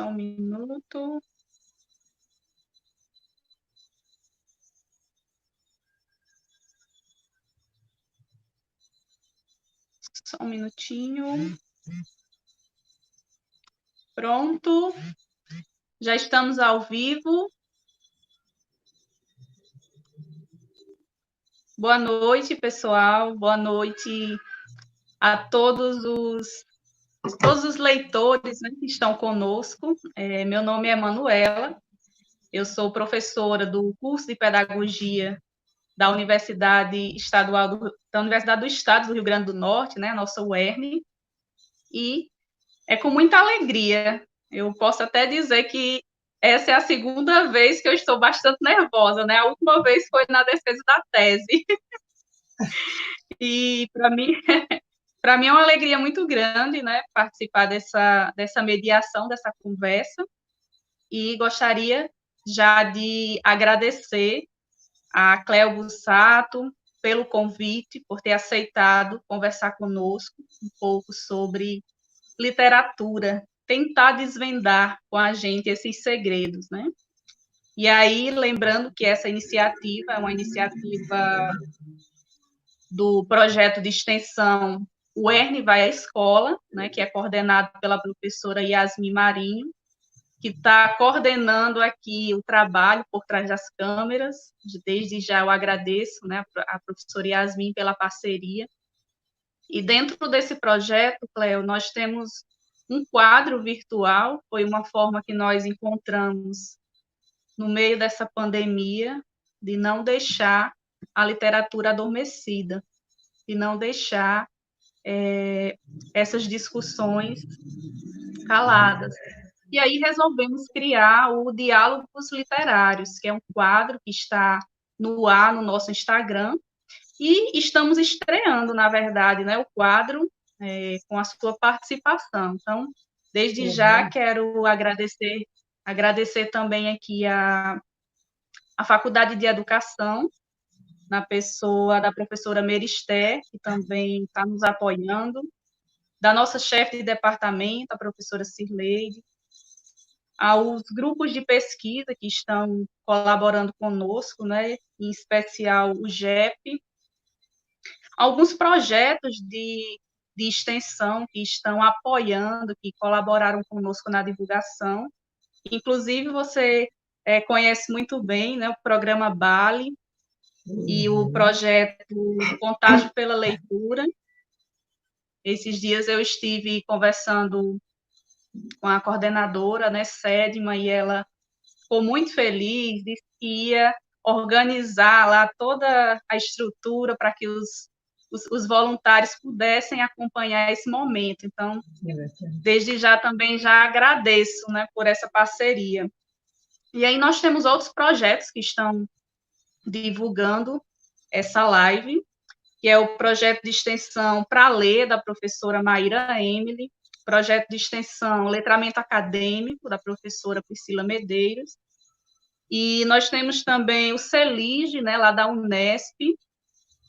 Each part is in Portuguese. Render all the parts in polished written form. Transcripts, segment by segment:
só um minuto. Só um minutinho. Pronto. Já estamos ao vivo. Boa noite, pessoal. Boa noite a todos os leitores, né, que estão conosco. Meu nome é Manuela. Eu sou professora do curso de Pedagogia da Universidade do Estado do Rio Grande do Norte, né, a nossa UERN, e é com muita alegria. Eu posso até dizer que essa é a segunda vez que eu estou bastante nervosa, né? A última vez foi na defesa da tese. E para mim é uma alegria muito grande, né, participar dessa mediação, dessa conversa. E gostaria já de agradecer a Cléo Bussato pelo convite, por ter aceitado conversar conosco um pouco sobre literatura, tentar desvendar com a gente esses segredos, né? E aí, lembrando que essa iniciativa é uma iniciativa do projeto de extensão O ERN vai à escola, né, que é coordenado pela professora Yasmin Marinho, que está coordenando aqui o trabalho por trás das câmeras. Desde já eu agradeço, né, a professora Yasmin pela parceria. E dentro desse projeto, Cleo, nós temos um quadro virtual, foi uma forma que nós encontramos no meio dessa pandemia, de não deixar a literatura adormecida, de não deixar essas discussões caladas. E aí resolvemos criar o Diálogos Literários, que é um quadro que está no ar no nosso Instagram, e estamos estreando, na verdade, né, o quadro com a sua participação. Então, desde já quero agradecer também aqui a Faculdade de Educação, na pessoa da professora Meristé, que também está nos apoiando, da nossa chefe de departamento, a professora Cirleide, aos grupos de pesquisa que estão colaborando conosco, né, em especial o GEP, alguns projetos de extensão que estão apoiando, que colaboraram conosco na divulgação. Inclusive, você conhece muito bem, né, o programa BALE e o projeto Contágio pela Leitura. Esses dias eu estive conversando com a coordenadora, né, Sedma, e ela ficou muito feliz, disse que ia organizar lá toda a estrutura para que os voluntários pudessem acompanhar esse momento. Então, desde já também já agradeço, né, por essa parceria. E aí nós temos outros projetos que estão divulgando essa live, que é o projeto de extensão Para Ler, da professora Maíra Emily, projeto de extensão Letramento Acadêmico, da professora Priscila Medeiros, e nós temos também o CELIGE, né, lá da Unesp,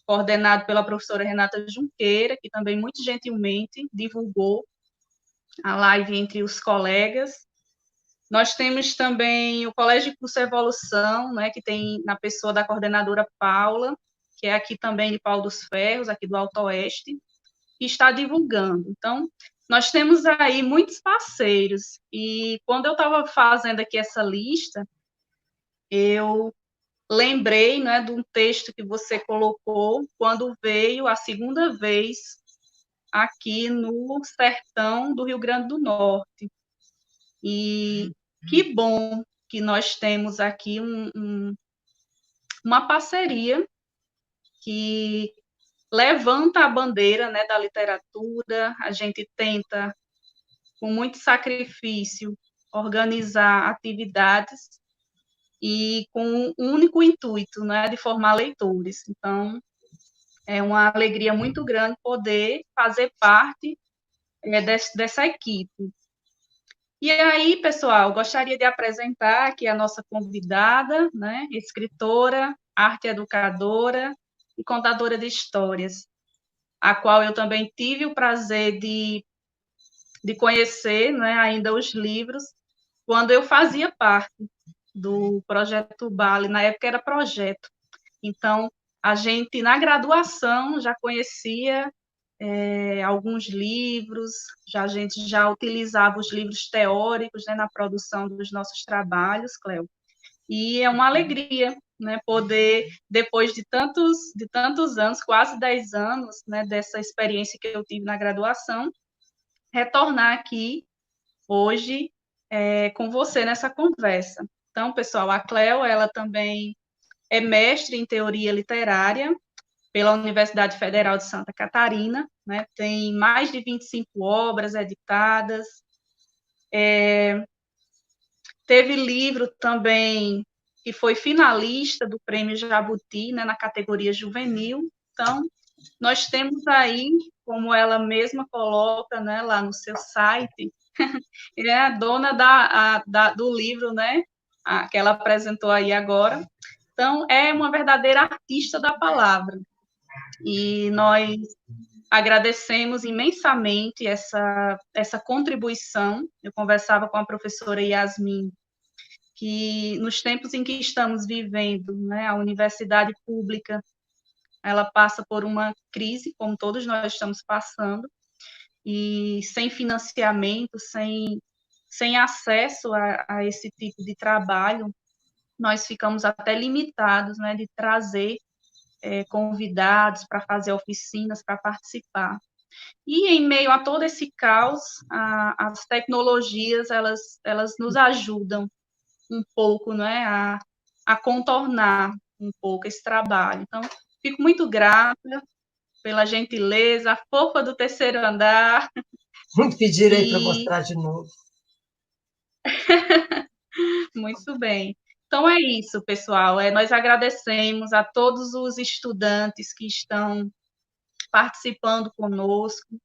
coordenado pela professora Renata Junqueira, que também muito gentilmente divulgou a live entre os colegas. Nós temos também o Colégio de Curso Evolução, né, que tem na pessoa da coordenadora Paula, que é aqui também de Paulo dos Ferros, aqui do Alto Oeste, que está divulgando. Então, nós temos aí muitos parceiros, e quando eu estava fazendo aqui essa lista, eu lembrei, né, de um texto que você colocou quando veio a segunda vez aqui no sertão do Rio Grande do Norte. E que bom que nós temos aqui uma parceria que levanta a bandeira, né, da literatura. A gente tenta, com muito sacrifício, organizar atividades e com um único intuito, né, de formar leitores. Então, é uma alegria muito grande poder fazer parte dessa equipe. E aí, pessoal, gostaria de apresentar aqui a nossa convidada, né, escritora, arte educadora e contadora de histórias, a qual eu também tive o prazer de conhecer, né, ainda os livros, quando eu fazia parte do projeto Bali, na época era projeto. Então, a gente, na graduação, já conhecia alguns livros, a gente já utilizava os livros teóricos, né, na produção dos nossos trabalhos, Cléo. E é uma alegria, né, poder, depois de tantos anos, quase 10 anos, né, dessa experiência que eu tive na graduação, retornar aqui hoje com você nessa conversa. Então, pessoal, a Cléo, ela também é mestre em teoria literária pela Universidade Federal de Santa Catarina, né? Tem mais de 25 obras editadas. Teve livro também que foi finalista do Prêmio Jabuti, né, na categoria juvenil. Então, nós temos aí, como ela mesma coloca, né, lá no seu site, é a dona do livro, né, que ela apresentou aí agora. Então, é uma verdadeira artista da palavra. E nós agradecemos imensamente essa contribuição. Eu conversava com a professora Yasmin, que nos tempos em que estamos vivendo, né, a universidade pública, ela passa por uma crise, como todos nós estamos passando, e sem financiamento, sem acesso a esse tipo de trabalho, nós ficamos até limitados, né, de trazer convidados para fazer oficinas, para participar. E em meio a todo esse caos, as tecnologias, elas nos ajudam um pouco, né, a contornar um pouco esse trabalho. Então, fico muito grata pela gentileza, a fofa do terceiro andar. Pedir aí para mostrar de novo. Muito bem. Então é isso, pessoal. Nós agradecemos a todos os estudantes que estão participando conosco,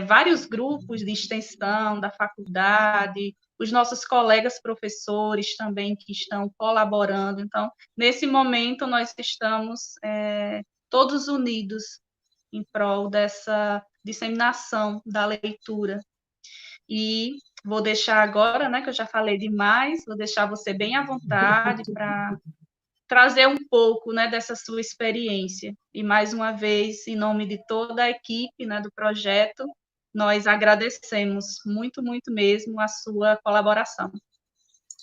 vários grupos de extensão da faculdade, os nossos colegas professores também que estão colaborando. Então, nesse momento, nós estamos todos unidos em prol dessa disseminação da leitura. E vou deixar agora, né, que eu já falei demais, vou deixar você bem à vontade para trazer um pouco, né, dessa sua experiência. E, mais uma vez, em nome de toda a equipe, né, do projeto, nós agradecemos muito, muito mesmo a sua colaboração.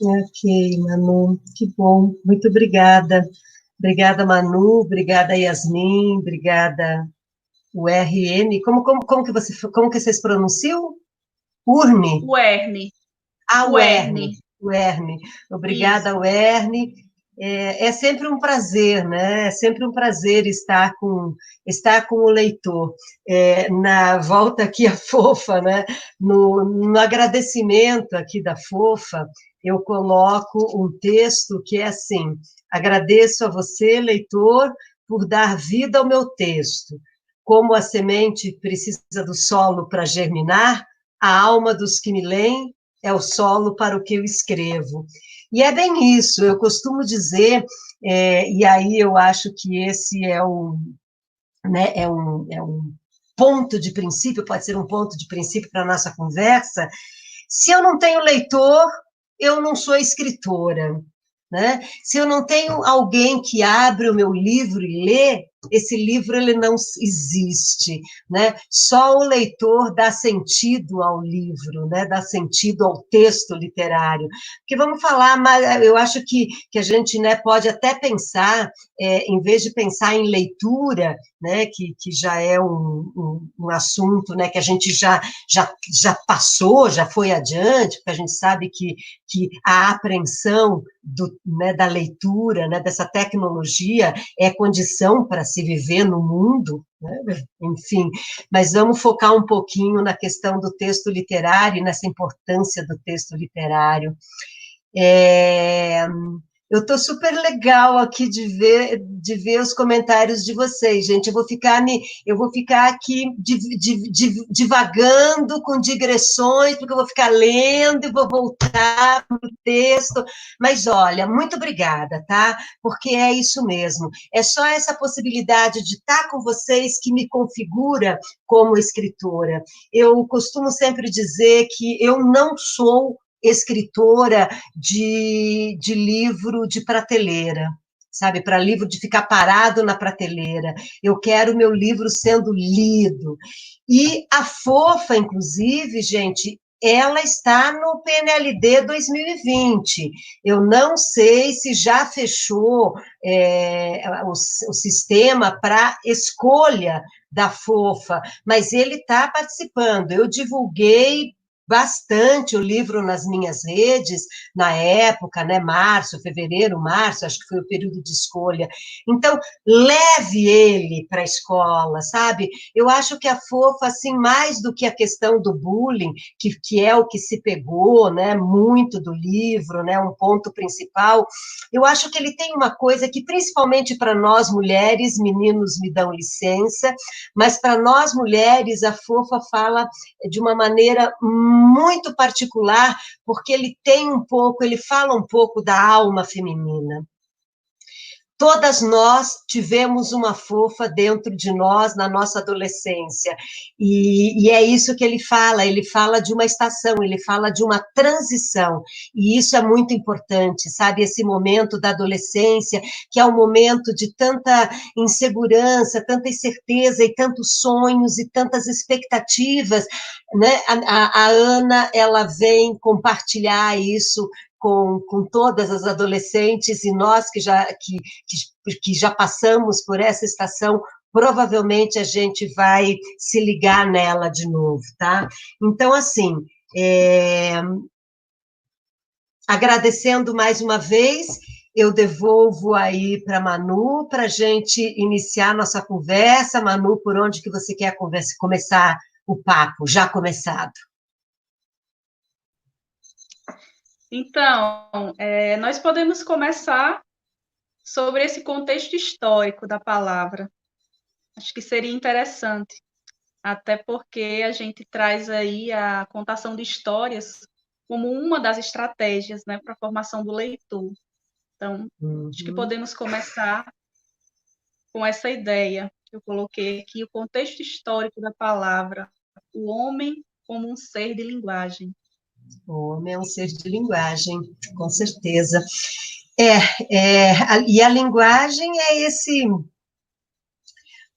Ok, Manu, que bom, muito obrigada. Obrigada, Manu, obrigada, Yasmin, obrigada, URN. Como que vocês pronunciam? Urne? UERN. UERN. UERN. Obrigada, Isso. UERN. É sempre um prazer, né? É sempre um prazer estar com o leitor. Na volta aqui a Fofa, né? No agradecimento aqui da Fofa, eu coloco um texto que é assim: agradeço a você, leitor, por dar vida ao meu texto. Como a semente precisa do solo para germinar, a alma dos que me leem é o solo para o que eu escrevo. E é bem isso, eu costumo dizer, e aí eu acho que esse né, é um ponto de princípio, pode ser um ponto de princípio para a nossa conversa. Se eu não tenho leitor, eu não sou escritora. Né? Se eu não tenho alguém que abre o meu livro e lê, esse livro ele não existe, né? Só o leitor dá sentido ao livro, né? Dá sentido ao texto literário. Porque vamos falar, mas eu acho que a gente, né, pode até pensar, em vez de pensar em leitura, né, que já é um assunto, né, que a gente já passou, já foi adiante, porque a gente sabe que a apreensão né, da leitura, né, dessa tecnologia, é condição para se viver no mundo, né? Enfim, mas vamos focar um pouquinho na questão do texto literário, nessa importância do texto literário. Eu estou super legal aqui de ver os comentários de vocês, gente. Eu vou ficar aqui divagando com digressões, porque eu vou ficar lendo e vou voltar para o texto. Mas, olha, muito obrigada, tá? Porque é isso mesmo. É só essa possibilidade de estar com vocês que me configura como escritora. Eu costumo sempre dizer que eu não sou escritora de livro de prateleira, sabe, para livro de ficar parado na prateleira. Eu quero meu livro sendo lido. E a Fofa, inclusive, gente, ela está no PNLD 2020. Eu não sei se já fechou o sistema para escolha da Fofa, mas ele está participando. Eu divulguei bastante o livro nas minhas redes, na época, né, março, fevereiro, março, acho que foi o período de escolha. Então, leve ele para a escola, sabe? Eu acho que a Fofa, assim, mais do que a questão do bullying, que é o que se pegou, né, muito do livro, né, um ponto principal, eu acho que ele tem uma coisa que, principalmente para nós mulheres, meninos me dão licença, mas para nós mulheres, a Fofa fala de uma maneira muito particular, porque ele fala um pouco da alma feminina. Todas nós tivemos uma Fofa dentro de nós na nossa adolescência, e é isso que ele fala de uma estação, ele fala de uma transição, e isso é muito importante, sabe, esse momento da adolescência, que é um momento de tanta insegurança, tanta incerteza, e tantos sonhos, e tantas expectativas, né, a Ana, ela vem compartilhar isso com todas as adolescentes, e nós que já passamos por essa estação, provavelmente a gente vai se ligar nela de novo, tá? Então, assim, agradecendo mais uma vez, eu devolvo aí para a Manu, para a gente iniciar nossa conversa. Manu, por onde que você quer começar o papo, já começado? Então, nós podemos começar sobre esse contexto histórico da palavra. Acho que seria interessante, até porque a gente traz aí a contação de histórias como uma das estratégias, né, para a formação do leitor. Então, acho que podemos começar com essa ideia que eu coloquei aqui, o contexto histórico da palavra, o homem como um ser de linguagem. O homem é um ser de linguagem, com certeza. E a linguagem é esse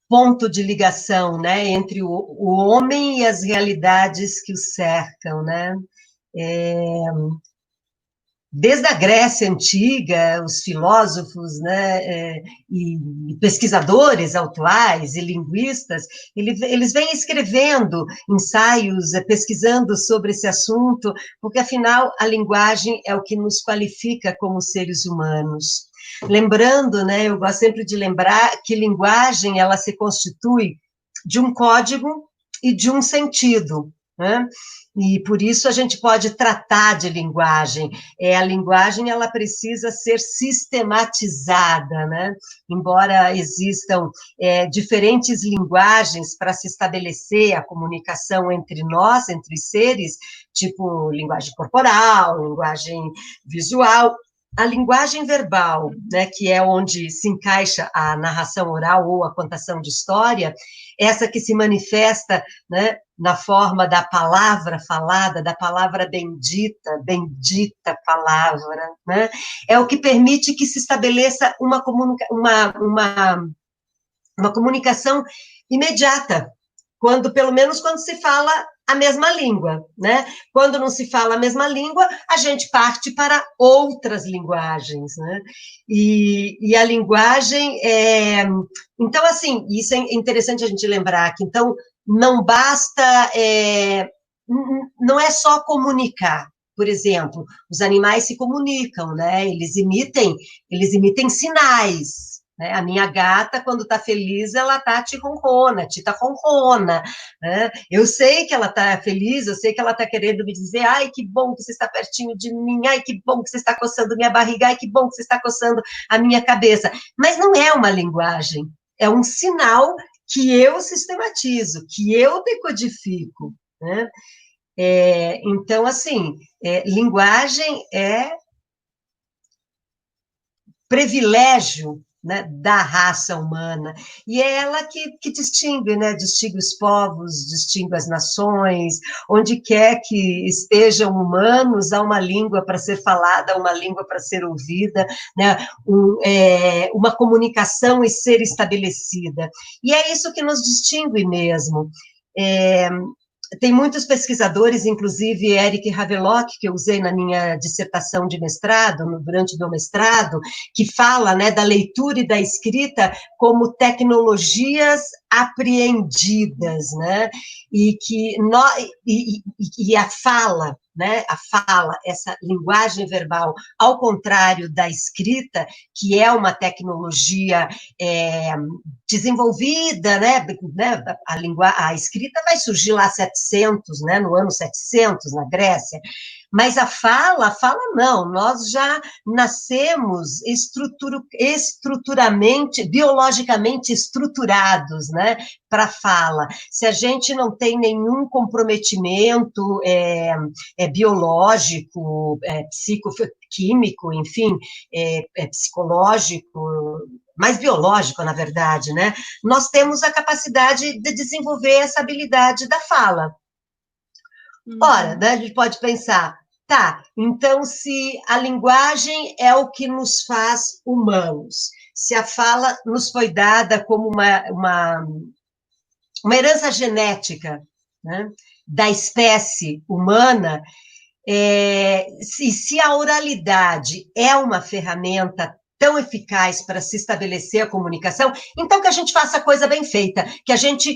ponto de ligação, né, entre o homem e as realidades que o cercam, né? Desde a Grécia Antiga, os filósofos, né, e pesquisadores atuais e linguistas, eles vêm escrevendo ensaios, pesquisando sobre esse assunto, porque, afinal, a linguagem é o que nos qualifica como seres humanos. Lembrando, né, eu gosto sempre de lembrar que linguagem, ela se constitui de um código e de um sentido, né? E por isso a gente pode tratar de linguagem. A linguagem, ela precisa ser sistematizada, né? Embora existam diferentes linguagens para se estabelecer a comunicação entre nós, entre seres, tipo linguagem corporal, linguagem visual, a linguagem verbal, né, que é onde se encaixa a narração oral ou a contação de história, essa que se manifesta, né, na forma da palavra falada, da palavra bendita, bendita palavra, né, é o que permite que se estabeleça uma comunicação imediata, pelo menos quando se fala a mesma língua, né? Quando não se fala a mesma língua, a gente parte para outras linguagens, né? E a linguagem Então, assim, isso é interessante a gente lembrar, que então não basta, não é só comunicar. Por exemplo, os animais se comunicam, né? Eles emitem sinais. A minha gata, quando está feliz, ela tá ronrona, tita ronrona, né? Eu sei que ela está feliz, eu sei que ela está querendo me dizer, ai, que bom que você está pertinho de mim, ai, que bom que você está coçando minha barriga, ai, que bom que você está coçando a minha cabeça. Mas não é uma linguagem, é um sinal que eu sistematizo, que eu decodifico, né? Então, assim, linguagem é privilégio né, da raça humana, e é ela que distingue, né, distingue os povos, distingue as nações, onde quer que estejam humanos, há uma língua para ser falada, há uma língua para ser ouvida, né, uma comunicação e ser estabelecida, e é isso que nos distingue mesmo. Tem muitos pesquisadores, inclusive Eric Havelock, que eu usei na minha dissertação de mestrado, durante o meu mestrado, que fala, né, da leitura e da escrita como tecnologias apreendidas, né, e a fala, né, essa linguagem verbal, ao contrário da escrita, que é uma tecnologia desenvolvida, né, a escrita vai surgir lá 700, né, no ano 700, na Grécia, mas a fala não, nós já nascemos estruturamente, biologicamente estruturados, né, para a fala. Se a gente não tem nenhum comprometimento biológico, psicoquímico, enfim, psicológico, mais biológico, na verdade, né? Nós temos a capacidade de desenvolver essa habilidade da fala. Ora, né, a gente pode pensar, tá, então se a linguagem é o que nos faz humanos, se a fala nos foi dada como uma herança genética, né, da espécie humana, se a oralidade é uma ferramenta tão eficaz para se estabelecer a comunicação, então que a gente faça a coisa bem feita, que a gente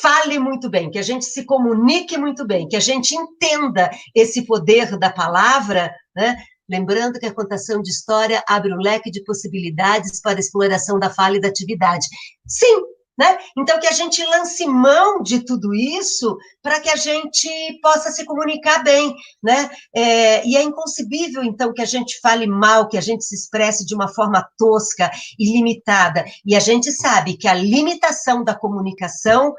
fale muito bem, que a gente se comunique muito bem, que a gente entenda esse poder da palavra, né? Lembrando que a contação de história abre um leque de possibilidades para a exploração da fala e da atividade. Sim, né? Então, que a gente lance mão de tudo isso para que a gente possa se comunicar bem, né? E é inconcebível, então, que a gente fale mal, que a gente se expresse de uma forma tosca e limitada. E a gente sabe que a limitação da comunicação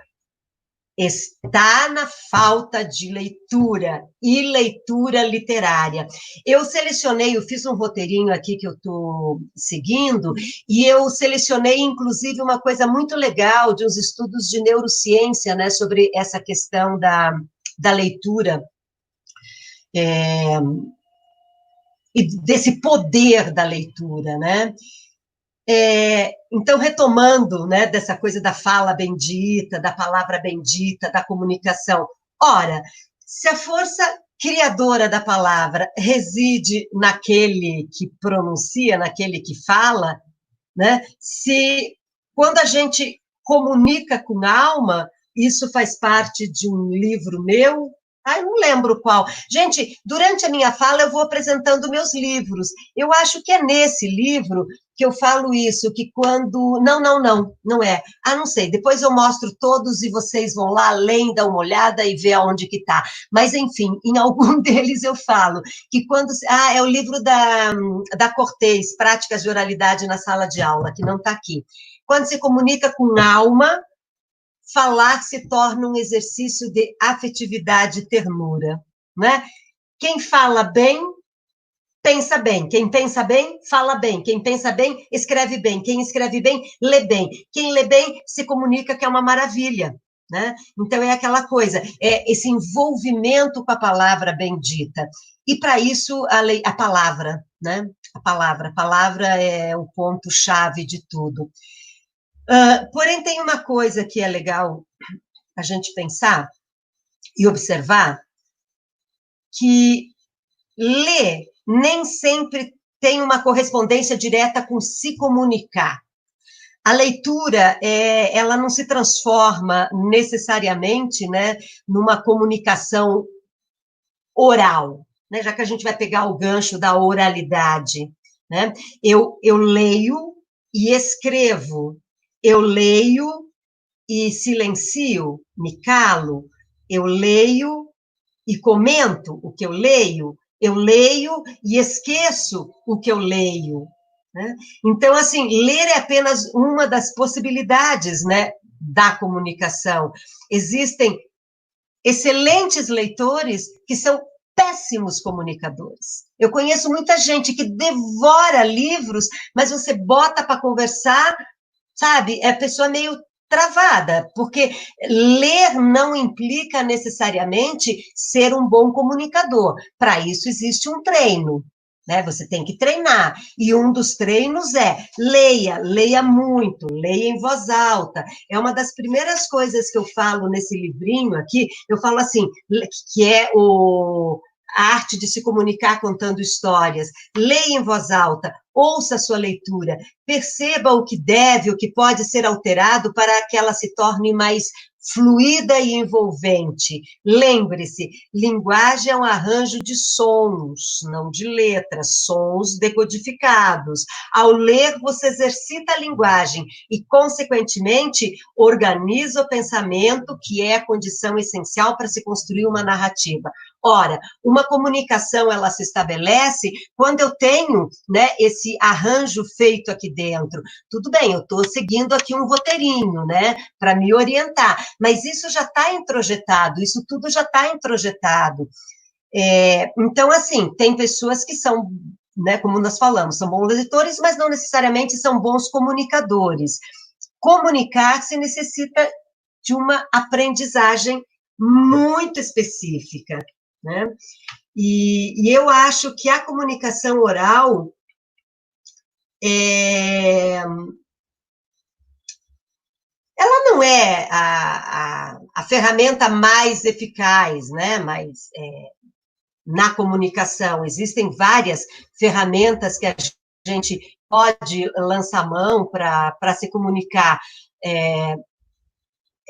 está na falta de leitura, e leitura literária. Eu fiz um roteirinho aqui que eu estou seguindo, e eu selecionei, inclusive, uma coisa muito legal de uns estudos de neurociência, né, sobre essa questão da leitura, e desse poder da leitura, né? Então, retomando, né, dessa coisa da fala bendita, da palavra bendita, da comunicação. Ora, se a força criadora da palavra reside naquele que pronuncia, naquele que fala, né, se quando a gente comunica com alma, isso faz parte de um livro meu, eu não lembro qual. Gente, durante a minha fala eu vou apresentando meus livros. Eu acho que é nesse livro que eu falo isso, que quando... Não é. Não sei, depois eu mostro todos e vocês vão lá, além, dar uma olhada e ver aonde que está. Mas, enfim, em algum deles eu falo que quando... é o livro da Cortês, Práticas de Oralidade na Sala de Aula, que não está aqui. Quando se comunica com alma, falar se torna um exercício de afetividade e ternura, né? Quem fala bem, pensa bem. Quem pensa bem, fala bem. Quem pensa bem, escreve bem. Quem escreve bem, lê bem. Quem lê bem, se comunica, que é uma maravilha, né? Então, é aquela coisa, esse envolvimento com a palavra bendita. E, para isso, a palavra, né? A palavra é o ponto-chave de tudo. Porém, tem uma coisa que é legal a gente pensar e observar, que ler nem sempre tem uma correspondência direta com se comunicar. A leitura, ela não se transforma necessariamente, né, numa comunicação oral, né, já que a gente vai pegar o gancho da oralidade, né? Eu leio e escrevo, eu leio e silencio, me calo, eu leio e comento o que eu leio e esqueço o que eu leio, né? Então, assim, ler é apenas uma das possibilidades, né, da comunicação. Existem excelentes leitores que são péssimos comunicadores. Eu conheço muita gente que devora livros, mas você bota para conversar, sabe? É a pessoa meio travada, porque ler não implica necessariamente ser um bom comunicador. Para isso existe um treino, né? Você tem que treinar. E um dos treinos é leia muito, leia em voz alta. É uma das primeiras coisas que eu falo nesse livrinho aqui, eu falo assim, que é a arte de se comunicar contando histórias. Leia em voz alta, ouça a sua leitura, perceba o que deve, o que pode ser alterado para que ela se torne mais fluida e envolvente. Lembre-se, linguagem é um arranjo de sons, não de letras, sons decodificados. Ao ler, você exercita a linguagem e, consequentemente, organiza o pensamento, que é a condição essencial para se construir uma narrativa. Ora, uma comunicação, ela se estabelece quando eu tenho, né, esse arranjo feito aqui dentro. Tudo bem, eu estou seguindo aqui um roteirinho, né, para me orientar, mas isso já está introjetado, isso tudo já está introjetado. Então, assim, tem pessoas que são, né, como nós falamos, são bons leitores, mas não necessariamente são bons comunicadores. Comunicar-se necessita de uma aprendizagem muito específica, né? E eu acho que a comunicação oral ela não é a ferramenta mais eficaz, né? Mas na comunicação existem várias ferramentas que a gente pode lançar mão para se comunicar.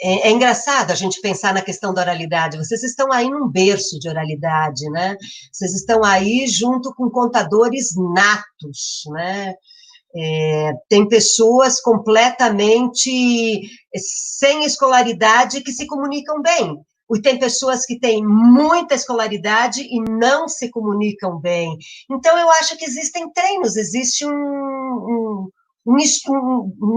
É engraçado a gente pensar na questão da oralidade. Vocês estão aí num berço de oralidade, né? Vocês estão aí junto com contadores natos, né? Tem pessoas completamente sem escolaridade que se comunicam bem. E tem pessoas que têm muita escolaridade e não se comunicam bem. Então, eu acho que existem treinos, existe um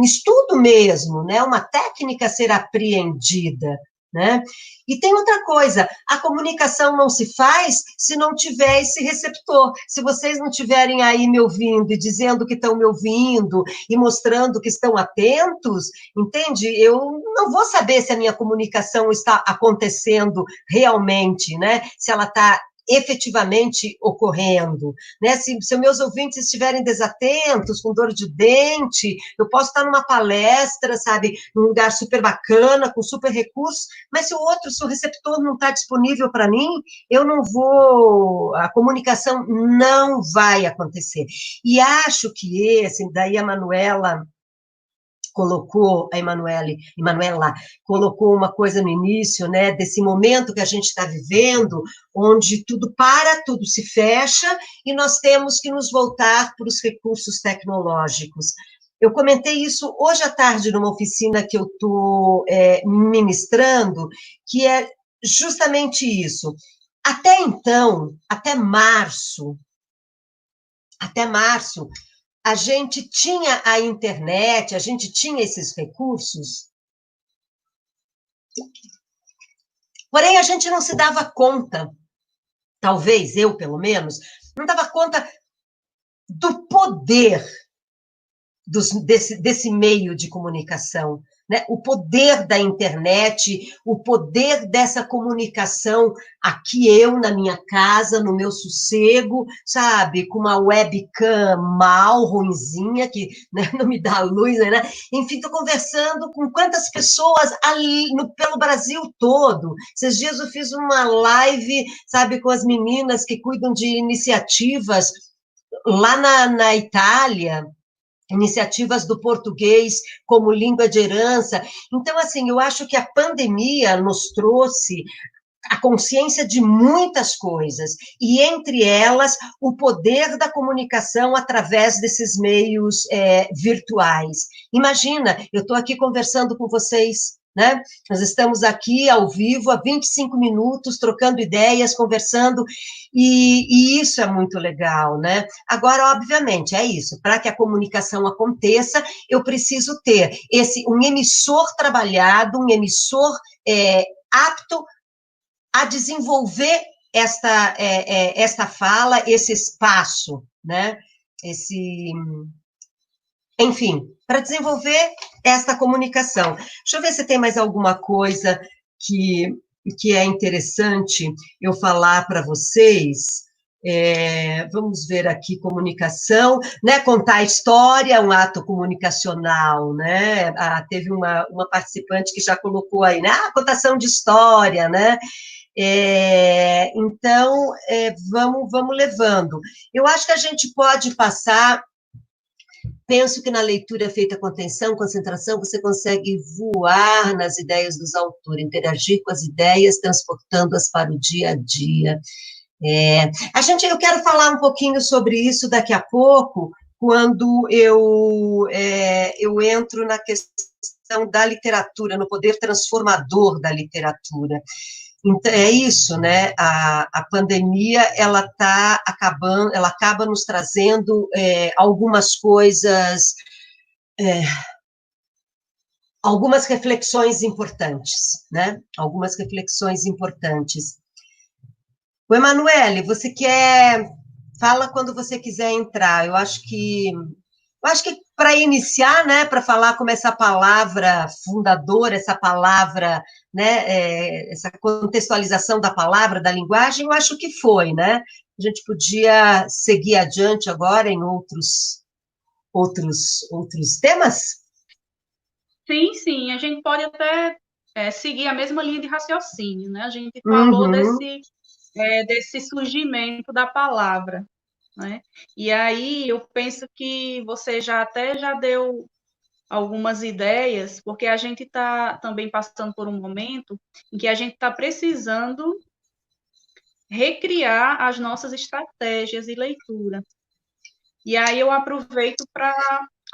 estudo mesmo, né? Uma técnica a ser apreendida, né? E tem outra coisa, a comunicação não se faz se não tiver esse receptor. Se vocês não estiverem aí me ouvindo e dizendo que estão me ouvindo e mostrando que estão atentos, entende? Eu não vou saber se a minha comunicação está acontecendo realmente, né? Se ela está efetivamente ocorrendo, né? Se meus ouvintes estiverem desatentos, com dor de dente, eu posso estar numa palestra, sabe, num lugar super bacana, com super recursos, mas se o receptor não está disponível para mim, eu não vou, a comunicação não vai acontecer. E acho que daí a Manuela colocou, a Emanuela colocou uma coisa no início, né, desse momento que a gente está vivendo, onde tudo para, tudo se fecha, e nós temos que nos voltar para os recursos tecnológicos. Eu comentei isso hoje à tarde numa oficina que eu estou ministrando, que é justamente isso. Até então, até março, a gente tinha a internet, a gente tinha esses recursos, porém a gente não se dava conta, talvez eu, pelo menos, não dava conta do poder desse meio de comunicação, né? O poder da internet, o poder dessa comunicação aqui eu, na minha casa, no meu sossego, sabe, com uma webcam mal, ruinzinha, que, né, não me dá luz, né? Enfim, estou conversando com quantas pessoas ali pelo Brasil todo. Esses dias eu fiz uma live, sabe, com as meninas que cuidam de iniciativas lá na Itália, iniciativas do português como língua de herança. Então, assim, eu acho que a pandemia nos trouxe a consciência de muitas coisas, e entre elas, o poder da comunicação através desses meios virtuais. Imagina, eu estou aqui conversando com vocês, né? Nós estamos aqui ao vivo há 25 minutos, trocando ideias, conversando, e isso é muito legal, né? Agora, obviamente, é isso, para que a comunicação aconteça, eu preciso ter um emissor trabalhado, um emissor apto a desenvolver esta fala, esse espaço, né? Enfim, para desenvolver esta comunicação. Deixa eu ver se tem mais alguma coisa que é interessante eu falar para vocês. Vamos ver aqui, comunicação, né? Contar a história, um ato comunicacional, né? Teve uma participante que já colocou aí, né? Contação de história, né? Então, vamos levando. Eu acho que a gente pode passar. Penso que na leitura feita com atenção, concentração, você consegue voar nas ideias dos autores, interagir com as ideias, transportando-as para o dia a dia. Eu quero falar um pouquinho sobre isso daqui a pouco, quando eu entro na questão da literatura, no poder transformador da literatura. Então, é isso, né? A pandemia, ela acaba nos trazendo algumas coisas, algumas reflexões importantes, né? Algumas reflexões importantes. O Emanuele, fala quando você quiser entrar. Eu acho que para iniciar, né, para falar como essa palavra fundadora, essa palavra, né, essa contextualização da palavra, da linguagem, eu acho que foi, né? A gente podia seguir adiante agora em outros temas? Sim, a gente pode até seguir a mesma linha de raciocínio, né? A gente falou Uhum. desse surgimento da palavra, né? E aí eu penso que você já deu algumas ideias, porque a gente está também passando por um momento em que a gente está precisando recriar as nossas estratégias de leitura. E aí eu aproveito para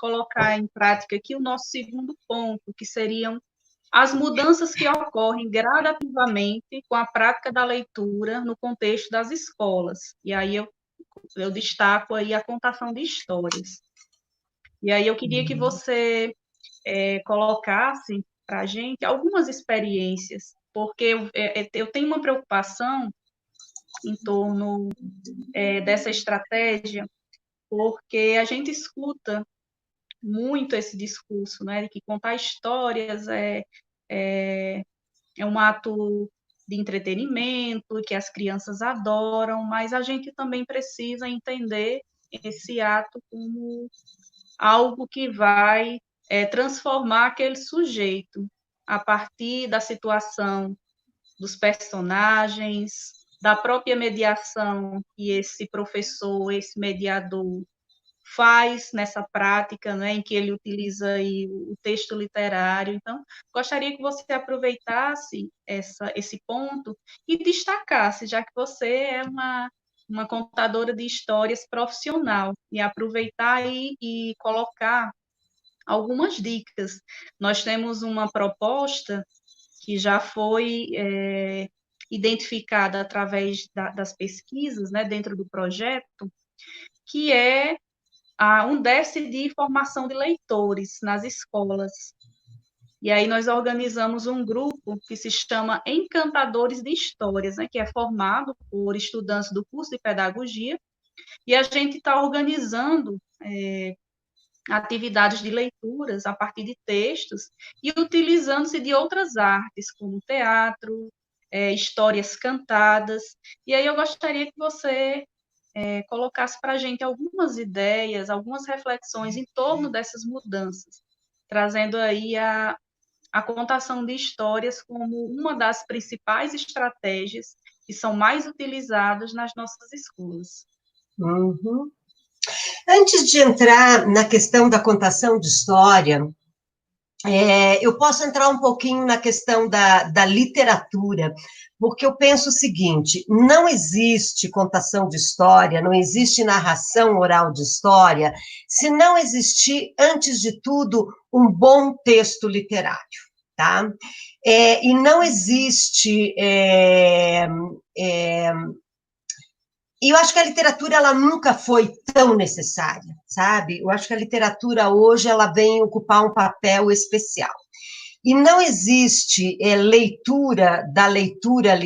colocar em prática aqui o nosso segundo ponto, que seriam as mudanças que ocorrem gradativamente com a prática da leitura no contexto das escolas. E aí eu destaco aí a contação de histórias. E aí eu queria que você colocasse para a gente algumas experiências, porque eu tenho uma preocupação em torno dessa estratégia, porque a gente escuta muito esse discurso, né, de que contar histórias é um ato de entretenimento, que as crianças adoram, mas a gente também precisa entender esse ato como algo que vai transformar aquele sujeito a partir da situação dos personagens, da própria mediação que esse professor, esse mediador faz nessa prática, né, em que ele utiliza aí o texto literário. Então, gostaria que você aproveitasse esse ponto e destacasse, já que você é uma contadora de histórias profissional, e aproveitar e colocar algumas dicas. Nós temos uma proposta que já foi identificada através das pesquisas, né, dentro do projeto, que é um déficit de formação de leitores nas escolas. E aí nós organizamos um grupo que se chama Encantadores de Histórias, né, que é formado por estudantes do curso de pedagogia, e a gente está organizando atividades de leituras a partir de textos e utilizando-se de outras artes, como teatro, histórias cantadas. E aí eu gostaria que você colocasse para a gente algumas ideias, algumas reflexões em torno dessas mudanças, trazendo aí a contação de histórias como uma das principais estratégias que são mais utilizadas nas nossas escolas. Uhum. Antes de entrar na questão da contação de história, eu posso entrar um pouquinho na questão da literatura, porque eu penso o seguinte: não existe contação de história, não existe narração oral de história, se não existir, antes de tudo, um bom texto literário, tá? E não existe. E eu acho que a literatura ela nunca foi tão necessária, sabe? Eu acho que a literatura hoje ela vem ocupar um papel especial. E não existe leitura da leitura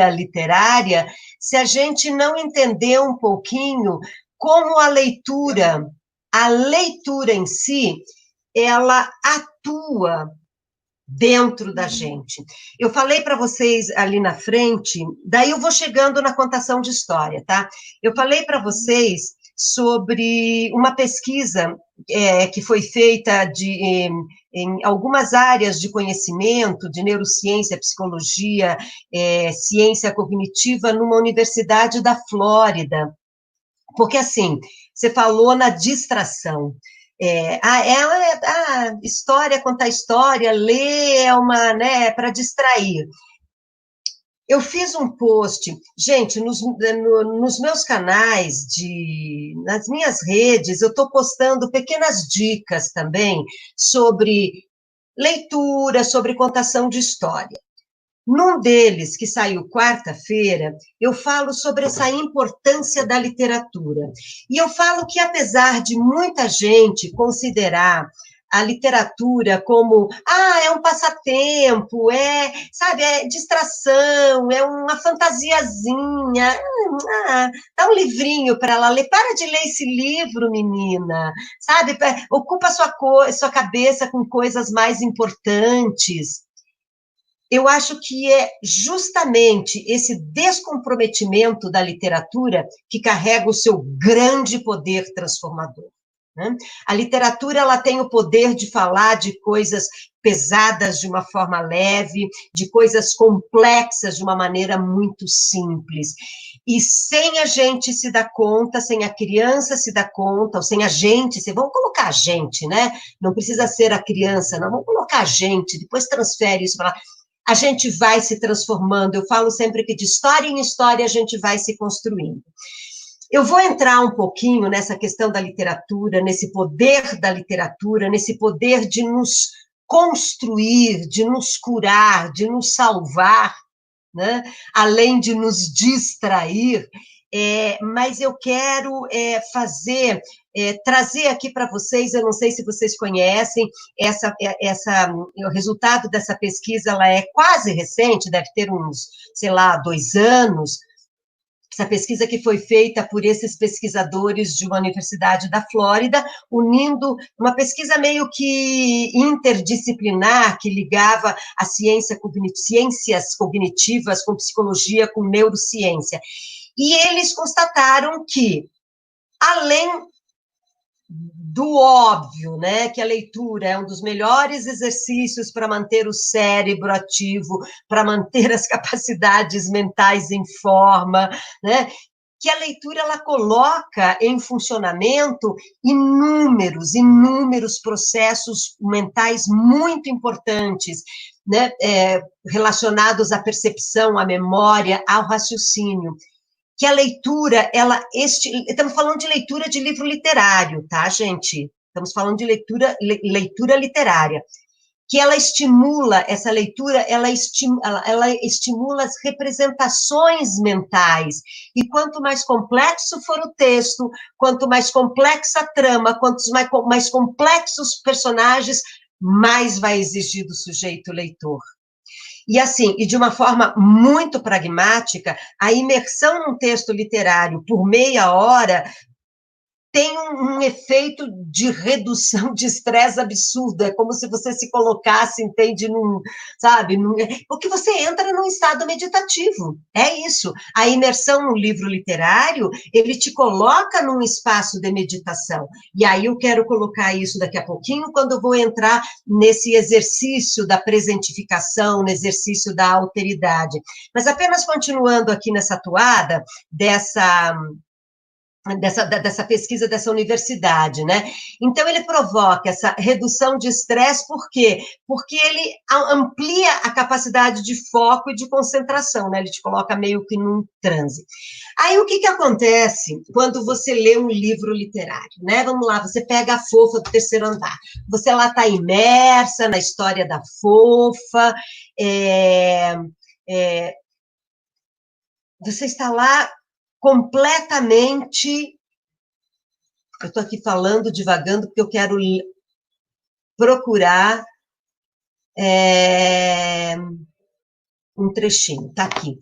literária se a gente não entender um pouquinho como a leitura em si, ela atua dentro da gente. Eu falei para vocês ali na frente, daí eu vou chegando na contação de história, tá? Eu falei para vocês sobre uma pesquisa que foi feita em algumas áreas de conhecimento, de neurociência, psicologia, ciência cognitiva, numa universidade da Flórida. Porque, assim, você falou na distração. História, contar história, ler é uma, né, para distrair. Eu fiz um post, gente, nos meus canais, nas minhas redes, eu estou postando pequenas dicas também sobre leitura, sobre contação de história. Num deles, que saiu quarta-feira, eu falo sobre essa importância da literatura. E eu falo que, apesar de muita gente considerar a literatura como, é um passatempo, sabe, é distração, é uma fantasiazinha, dá um livrinho para ela ler, para de ler esse livro, menina, sabe, ocupa sua cabeça com coisas mais importantes. Eu acho que é justamente esse descomprometimento da literatura que carrega o seu grande poder transformador. Né? A literatura ela tem o poder de falar de coisas pesadas de uma forma leve, de coisas complexas de uma maneira muito simples. E sem a gente se dar conta, sem a criança se dar conta, ou sem a gente, vamos colocar a gente, né? Não precisa ser a criança, não, vamos colocar a gente, depois transfere isso para lá. A gente vai se transformando. Eu falo sempre que de história em história a gente vai se construindo. Eu vou entrar um pouquinho nessa questão da literatura, nesse poder da literatura, nesse poder de nos construir, de nos curar, de nos salvar, né? Além de nos distrair. Mas eu quero trazer aqui para vocês, eu não sei se vocês conhecem, o resultado dessa pesquisa, ela é quase recente, deve ter uns, 2 anos, essa pesquisa que foi feita por esses pesquisadores de uma universidade da Flórida, unindo uma pesquisa meio que interdisciplinar, que ligava a ciências cognitivas com psicologia, com neurociência. E eles constataram que, além do óbvio, né, que a leitura é um dos melhores exercícios para manter o cérebro ativo, para manter as capacidades mentais em forma, né, que a leitura ela coloca em funcionamento inúmeros processos mentais muito importantes, né, relacionados à percepção, à memória, ao raciocínio. Que a leitura, estamos falando de leitura de livro literário, tá, gente? Estamos falando de leitura literária. Que essa leitura, ela estimula as representações mentais. E quanto mais complexo for o texto, quanto mais complexa a trama, quantos mais complexos os personagens, mais vai exigir do sujeito leitor. E assim, e de uma forma muito pragmática, a imersão num texto literário por meia hora tem um efeito de redução de estresse absurdo, é como se você se colocasse, entende, porque você entra num estado meditativo, é isso. A imersão no livro literário, ele te coloca num espaço de meditação, e aí eu quero colocar isso daqui a pouquinho, quando eu vou entrar nesse exercício da presentificação, no exercício da alteridade. Mas apenas continuando aqui nessa toada, dessa pesquisa dessa universidade, né? Então, ele provoca essa redução de estresse, por quê? Porque ele amplia a capacidade de foco e de concentração, né? Ele te coloca meio que num transe. Aí, o que acontece quando você lê um livro literário, né? Vamos lá, você pega a Fofa do Terceiro Andar, você lá está imersa na história da Fofa, você está lá completamente... Eu estou aqui falando, divagando, porque eu quero procurar um trechinho, tá aqui.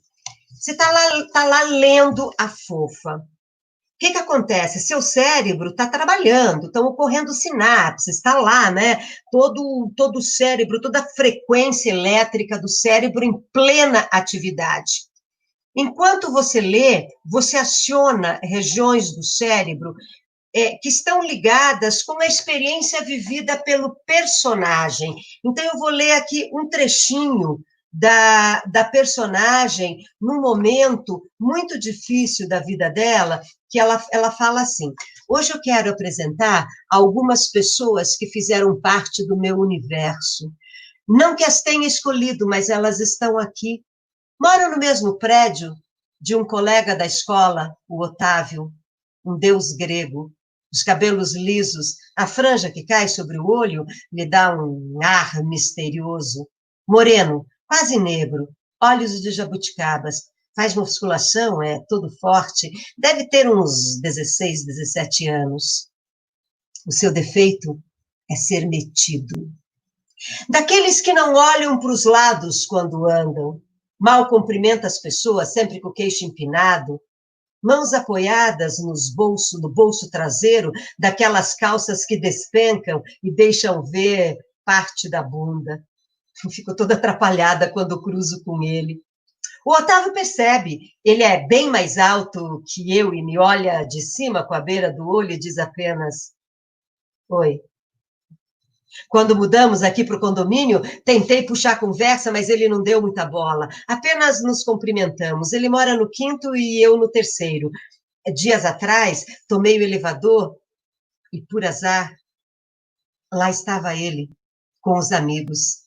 Você tá lá lendo a fofa. O que acontece? Seu cérebro está trabalhando, estão ocorrendo sinapses, está lá, né? Todo o cérebro, toda a frequência elétrica do cérebro em plena atividade. Enquanto você lê, você aciona regiões do cérebro que estão ligadas com a experiência vivida pelo personagem. Então, eu vou ler aqui um trechinho da personagem num momento muito difícil da vida dela, que ela fala assim: hoje eu quero apresentar algumas pessoas que fizeram parte do meu universo. Não que as tenha escolhido, mas elas estão aqui. Moram no mesmo prédio de um colega da escola, o Otávio, um deus grego. Os cabelos lisos, a franja que cai sobre o olho lhe dá um ar misterioso. Moreno, quase negro, olhos de jabuticabas, faz musculação, é todo forte, deve ter uns 16, 17 anos. O seu defeito é ser metido. Daqueles que não olham para os lados quando andam, mal cumprimenta as pessoas, sempre com o queixo empinado, mãos apoiadas no bolso traseiro daquelas calças que despencam e deixam ver parte da bunda. Fico toda atrapalhada quando cruzo com ele. O Otávio percebe, ele é bem mais alto que eu e me olha de cima com a beira do olho e diz apenas: oi. Quando mudamos aqui para o condomínio, tentei puxar conversa, mas ele não deu muita bola. Apenas nos cumprimentamos. Ele mora no 5º e eu no 3º. Dias atrás, tomei o elevador e, por azar, lá estava ele, com os amigos.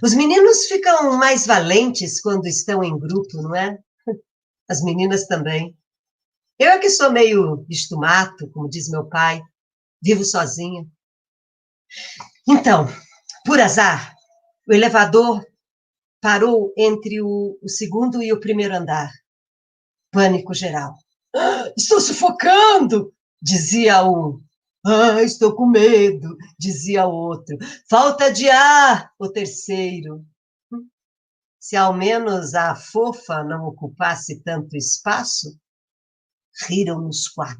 Os meninos ficam mais valentes quando estão em grupo, não é? As meninas também. Eu é que sou meio bicho-mato, como diz meu pai, vivo sozinha. Então, por azar, o elevador parou entre o 2º e o 1º andar. Pânico geral. Estou sufocando, dizia um. Estou com medo, dizia o outro. Falta de ar, o terceiro. Se ao menos a fofa não ocupasse tanto espaço, riram os 4.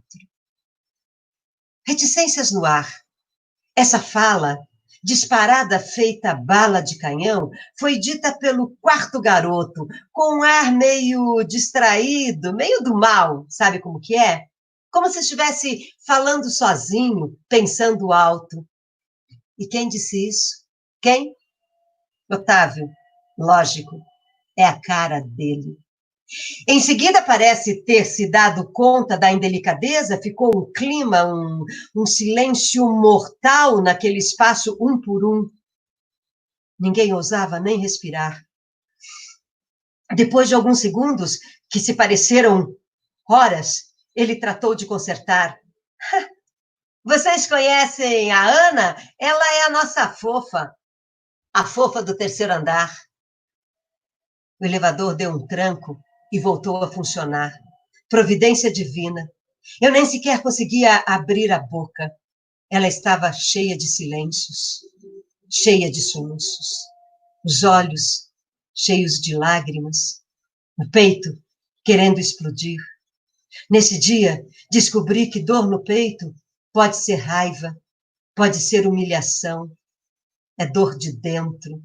Reticências no ar. Essa fala, disparada feita bala de canhão, foi dita pelo 4º garoto, com um ar meio distraído, meio do mal, sabe como que é? Como se estivesse falando sozinho, pensando alto. E quem disse isso? Quem? Otávio. Lógico, é a cara dele. Em seguida, parece ter se dado conta da indelicadeza, ficou um clima, um silêncio mortal naquele espaço um por um. Ninguém ousava nem respirar. Depois de alguns segundos, que se pareceram horas, ele tratou de consertar. Vocês conhecem a Ana? Ela é a nossa fofa, a fofa do 3º andar. O elevador deu um tranco e voltou a funcionar. Providência divina. Eu nem sequer conseguia abrir a boca. Ela estava cheia de silêncios, cheia de soluços. Os olhos cheios de lágrimas. O peito querendo explodir. Nesse dia, descobri que dor no peito pode ser raiva, pode ser humilhação. É dor de dentro.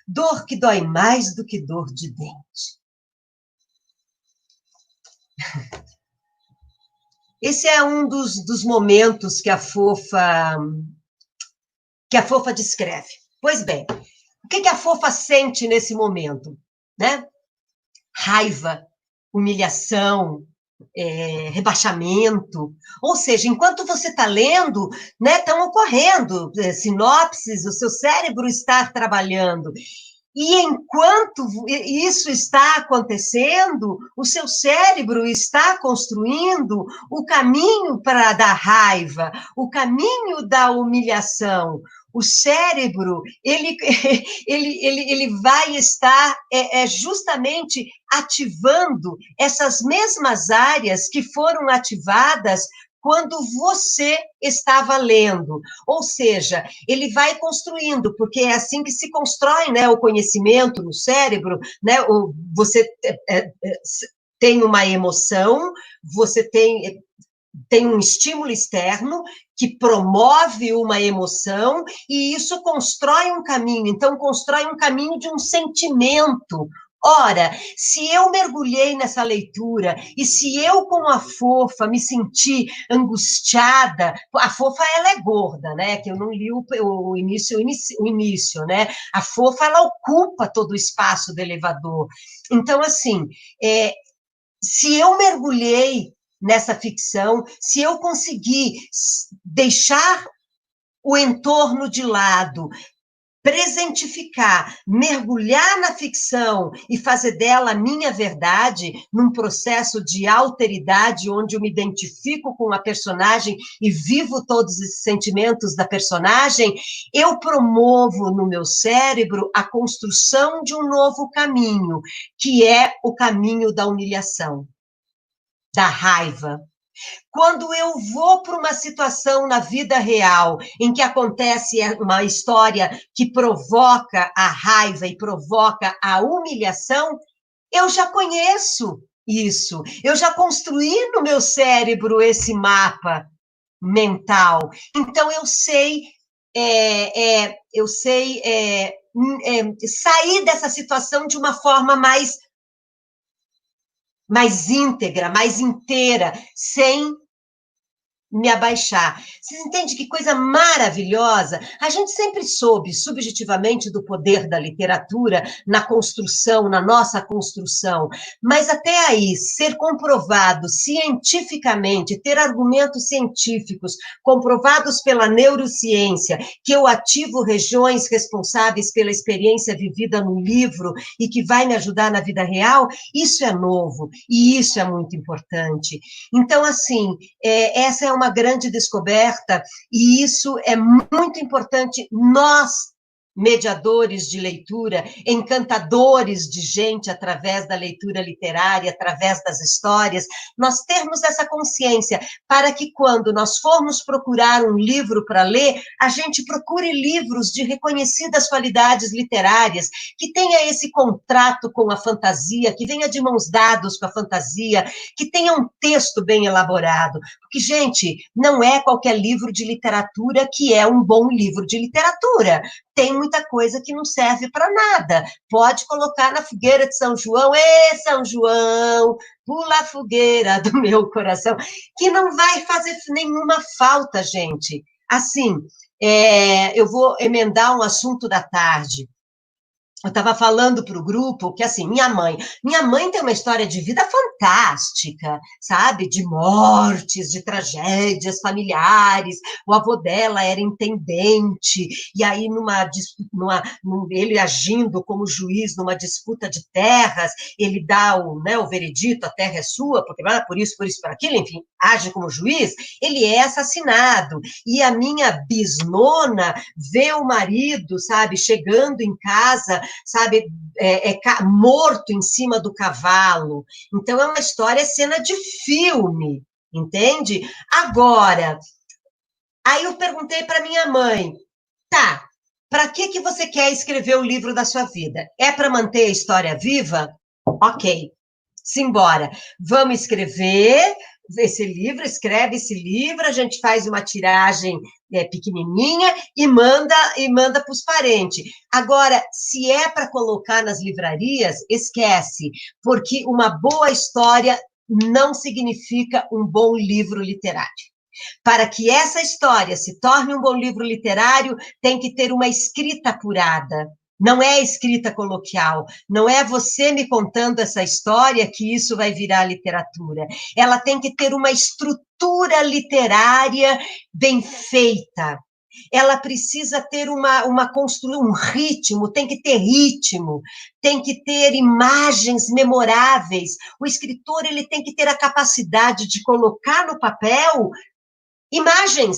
Dor que dói mais do que dor de dente. Esse é um dos momentos que a fofa descreve. Pois bem, o que a fofa sente nesse momento? Né? Raiva, humilhação, rebaixamento. Ou seja, enquanto você está lendo, né, estão ocorrendo sinopses, o seu cérebro está trabalhando. E enquanto isso está acontecendo, o seu cérebro está construindo o caminho da raiva, o caminho da humilhação. O cérebro, ele vai estar justamente ativando essas mesmas áreas que foram ativadas quando você estava lendo. Ou seja, ele vai construindo, porque é assim que se constrói, né, o conhecimento no cérebro, né, você tem uma emoção, você tem um estímulo externo que promove uma emoção, e isso constrói um caminho. Então, constrói um caminho de um sentimento. Ora, se eu mergulhei nessa leitura, e se eu, com a Fofa, me senti angustiada, a Fofa, ela é gorda, né, que eu não li o início, né, a Fofa, ela ocupa todo o espaço do elevador. Então, assim, se eu mergulhei nessa ficção, se eu conseguir deixar o entorno de lado, presentificar, mergulhar na ficção e fazer dela a minha verdade, num processo de alteridade, onde eu me identifico com a personagem e vivo todos esses sentimentos da personagem, eu promovo no meu cérebro a construção de um novo caminho, que é o caminho da humilhação, da raiva. Quando eu vou para uma situação na vida real, em que acontece uma história que provoca a raiva e provoca a humilhação, eu já conheço isso, eu já construí no meu cérebro esse mapa mental. Então, eu sei sair dessa situação de uma forma mais íntegra, mais inteira, sem me abaixar. Vocês entendem que coisa maravilhosa? A gente sempre soube, subjetivamente, do poder da literatura na construção, na nossa construção, mas até aí, ser comprovado cientificamente, ter argumentos científicos comprovados pela neurociência, que eu ativo regiões responsáveis pela experiência vivida no livro e que vai me ajudar na vida real, isso é novo, e isso é muito importante. Então, assim, essa é uma grande descoberta, e isso é muito importante. Nós, mediadores de leitura, encantadores de gente através da leitura literária, através das histórias, nós termos essa consciência para que, quando nós formos procurar um livro para ler, a gente procure livros de reconhecidas qualidades literárias, que tenha esse contrato com a fantasia, que venha de mãos dadas com a fantasia, que tenha um texto bem elaborado. Porque, gente, não é qualquer livro de literatura que é um bom livro de literatura. Tem muita coisa que não serve para nada. Pode colocar na fogueira de São João, São João, pula a fogueira do meu coração, que não vai fazer nenhuma falta, gente. Assim, eu vou emendar um assunto da tarde. Eu estava falando para o grupo que, assim, minha mãe tem uma história de vida fantástica, sabe? De mortes, de tragédias familiares. O avô dela era intendente, e aí, ele agindo como juiz numa disputa de terras, ele dá o veredito, a terra é sua, porque por isso, por aquilo, enfim, age como juiz, ele é assassinado. E a minha bisnona vê o marido, sabe, chegando em casa, sabe, morto em cima do cavalo. Então, é uma história, cena de filme, entende? Agora, aí eu perguntei para minha mãe, tá, para que você quer escrever o livro da sua vida? É para manter a história viva? Ok, simbora. Vamos escrever escreve esse livro, a gente faz uma tiragem pequenininha e manda para os parentes. Agora, se é para colocar nas livrarias, esquece, porque uma boa história não significa um bom livro literário. Para que essa história se torne um bom livro literário, tem que ter uma escrita apurada. Não é escrita coloquial, não é você me contando essa história que isso vai virar literatura. Ela tem que ter uma estrutura literária bem feita. Ela precisa ter um ritmo, tem que ter ritmo, tem que ter imagens memoráveis. O escritor, ele tem que ter a capacidade de colocar no papel imagens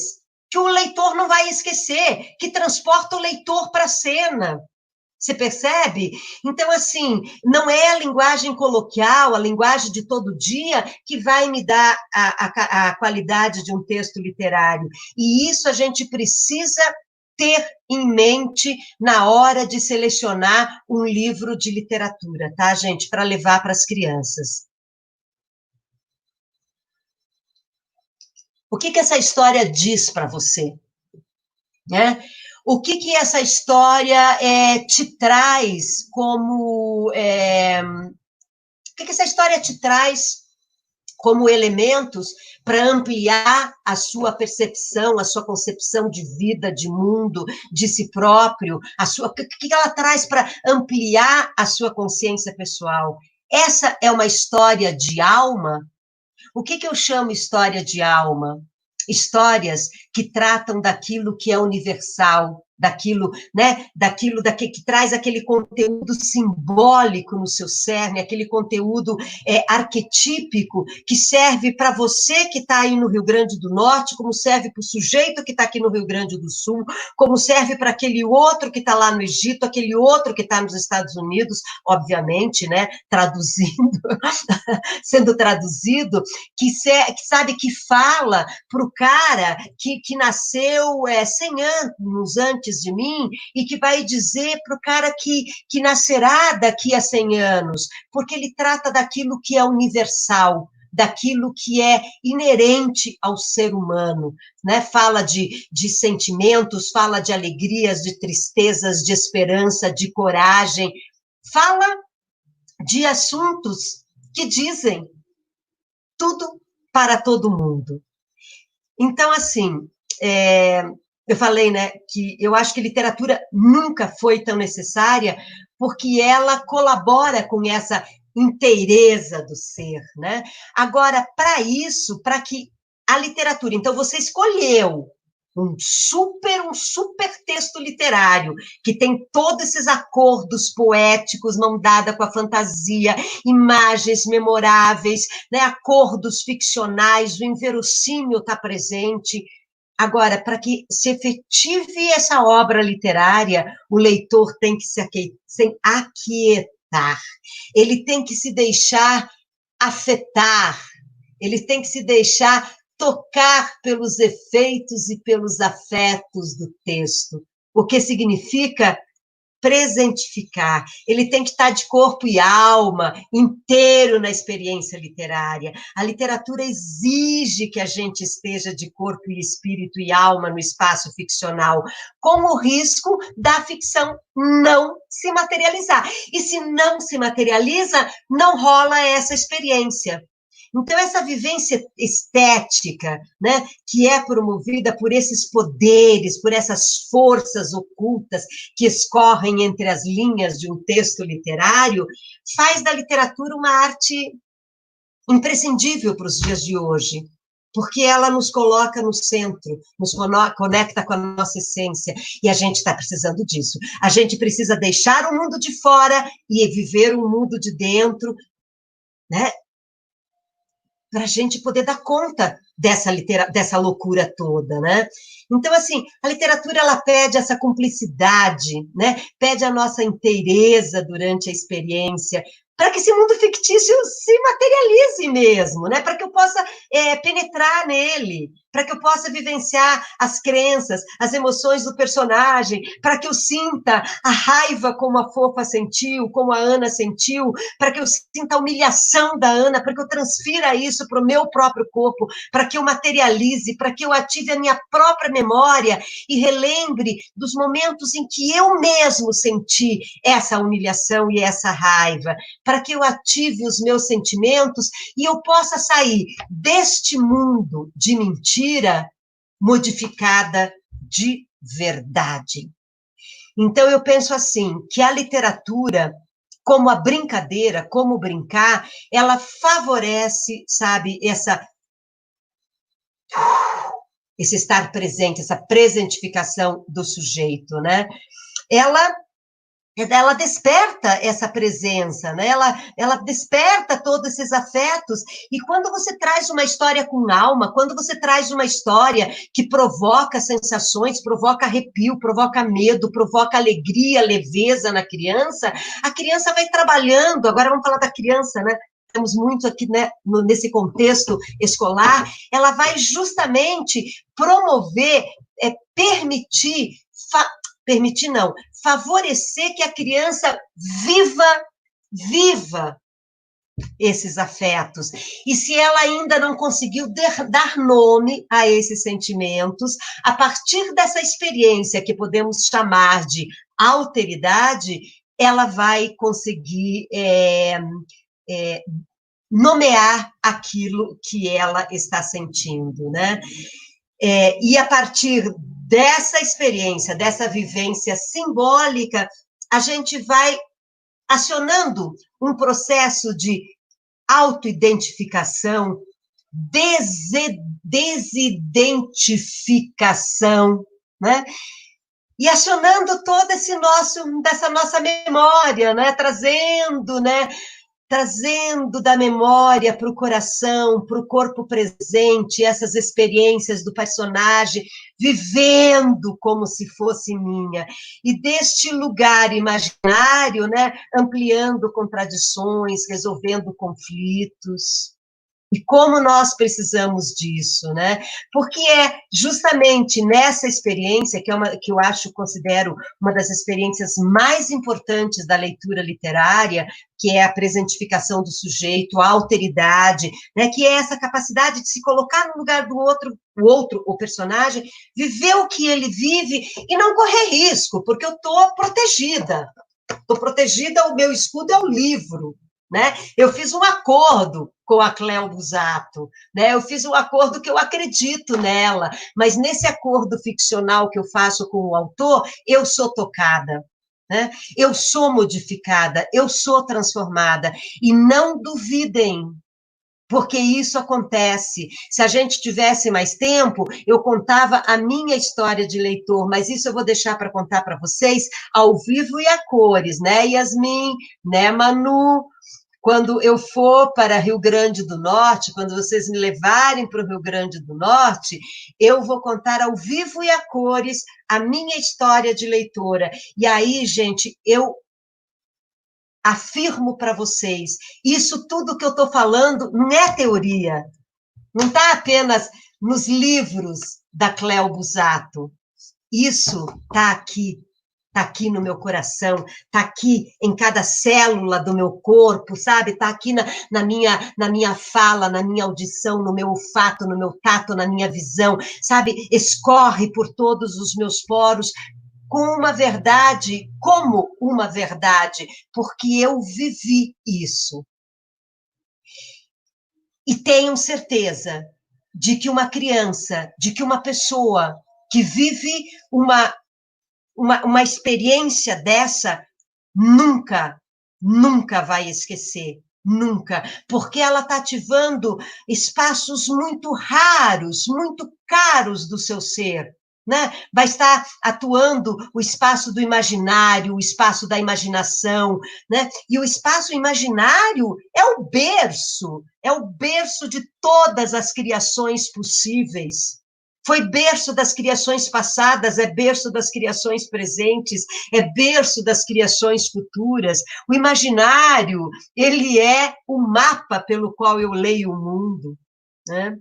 que o leitor não vai esquecer, que transporta o leitor para a cena. Você percebe? Então, assim, não é a linguagem coloquial, a linguagem de todo dia, que vai me dar a qualidade de um texto literário. E isso a gente precisa ter em mente na hora de selecionar um livro de literatura, tá, gente? Para levar para as crianças. O que essa história diz para você? Né? O que essa história te traz como... o que essa história te traz como elementos para ampliar a sua percepção, a sua concepção de vida, de mundo, de si próprio, o que ela traz para ampliar a sua consciência pessoal? Essa é uma história de alma? O que eu chamo história de alma? Histórias que tratam daquilo que é universal, daquilo, né, que traz aquele conteúdo simbólico no seu cerne, aquele conteúdo arquetípico que serve para você que está aí no Rio Grande do Norte, como serve para o sujeito que está aqui no Rio Grande do Sul, como serve para aquele outro que está lá no Egito, aquele outro que está nos Estados Unidos, obviamente, né, traduzindo, sendo traduzido, que sabe, que fala para o cara que nasceu 100 anos antes de mim e que vai dizer para o cara que nascerá daqui a 100 anos, porque ele trata daquilo que é universal, daquilo que é inerente ao ser humano, né? Fala de sentimentos, fala de alegrias, de tristezas, de esperança, de coragem, fala de assuntos que dizem tudo para todo mundo. Então, assim, eu falei, né, que eu acho que literatura nunca foi tão necessária, porque ela colabora com essa inteireza do ser, né? Agora, para isso, para que a literatura... Então, você escolheu um super texto literário, que tem todos esses acordos poéticos, mão dada com a fantasia, imagens memoráveis, né, acordos ficcionais, o inverossímil está presente. Agora, para que se efetive essa obra literária, o leitor tem que se aquietar, ele tem que se deixar afetar, ele tem que se deixar tocar pelos efeitos e pelos afetos do texto, o que significa presentificar. Ele tem que estar de corpo e alma inteiro na experiência literária. A literatura exige que a gente esteja de corpo e espírito e alma no espaço ficcional, com o risco da ficção não se materializar. E se não se materializa, não rola essa experiência. Então, essa vivência estética, né, que é promovida por esses poderes, por essas forças ocultas que escorrem entre as linhas de um texto literário, faz da literatura uma arte imprescindível para os dias de hoje, porque ela nos coloca no centro, nos conecta com a nossa essência, e a gente está precisando disso. A gente precisa deixar o mundo de fora e viver o mundo de dentro, né? Para a gente poder dar conta dessa loucura toda, né? Então, assim, a literatura, ela pede essa cumplicidade, né? Pede a nossa inteireza durante a experiência, para que esse mundo fictício se materialize mesmo, né? Para que eu possa penetrar nele, para que eu possa vivenciar as crenças, as emoções do personagem, para que eu sinta a raiva como a Fofa sentiu, como a Ana sentiu, para que eu sinta a humilhação da Ana, para que eu transfira isso para o meu próprio corpo, para que eu materialize, para que eu ative a minha própria memória e relembre dos momentos em que eu mesmo senti essa humilhação e essa raiva, para que eu ative os meus sentimentos e eu possa sair deste mundo de mentira modificada de verdade. Então, eu penso assim, que a literatura, como a brincadeira, como brincar, ela favorece, sabe, esse estar presente, essa presentificação do sujeito, né? Ela ela desperta essa presença, né? Ela desperta todos esses afetos, e quando você traz uma história com alma, quando você traz uma história que provoca sensações, provoca arrepio, provoca medo, provoca alegria, leveza na criança, a criança vai trabalhando, agora vamos falar da criança, né? Temos muito aqui, né, nesse contexto escolar, ela vai justamente promover, permitir, permitir não, favorecer que a criança viva esses afetos. E se ela ainda não conseguiu dar nome a esses sentimentos, a partir dessa experiência que podemos chamar de alteridade, ela vai conseguir nomear aquilo que ela está sentindo, né? E a partir dessa experiência, dessa vivência simbólica, a gente vai acionando um processo de autoidentificação, desidentificação, né? E acionando toda dessa nossa memória, né? Trazendo da memória para o coração, para o corpo presente, essas experiências do personagem, vivendo como se fosse minha. E deste lugar imaginário, né, ampliando contradições, resolvendo conflitos. E como nós precisamos disso, né? Porque é justamente nessa experiência, que eu considero uma das experiências mais importantes da leitura literária, que é a presentificação do sujeito, a alteridade, né? Que é essa capacidade de se colocar no lugar do outro, o personagem, viver o que ele vive e não correr risco, porque eu estou protegida. Estou protegida, o meu escudo é o livro. Né? Eu fiz um acordo com a Cléo Busato, né? Eu fiz um acordo que eu acredito nela, mas nesse acordo ficcional que eu faço com o autor, eu sou tocada, né? Eu sou modificada, eu sou transformada, e não duvidem, porque isso acontece. Se a gente tivesse mais tempo, eu contava a minha história de leitor, mas isso eu vou deixar para contar para vocês ao vivo e a cores, né, Yasmin, né, Manu? Quando eu for para Rio Grande do Norte, quando vocês me levarem para o Rio Grande do Norte, eu vou contar ao vivo e a cores a minha história de leitora. E aí, gente, eu afirmo para vocês, isso tudo que eu estou falando não é teoria, não está apenas nos livros da Cléo Busato. Isso está aqui no meu coração, está aqui em cada célula do meu corpo, sabe? Está aqui na minha fala, na minha audição, no meu olfato, no meu tato, na minha visão, sabe? Escorre por todos os meus poros como uma verdade, porque eu vivi isso. E tenham certeza de que uma criança, de que uma pessoa que vive uma experiência dessa, nunca vai esquecer, nunca, porque ela está ativando espaços muito raros, muito caros do seu ser, né? Vai estar atuando o espaço do imaginário, o espaço da imaginação, né? E o espaço imaginário é o berço de todas as criações possíveis. Foi berço das criações passadas, é berço das criações presentes, é berço das criações futuras. O imaginário, ele é o mapa pelo qual eu leio o mundo, né?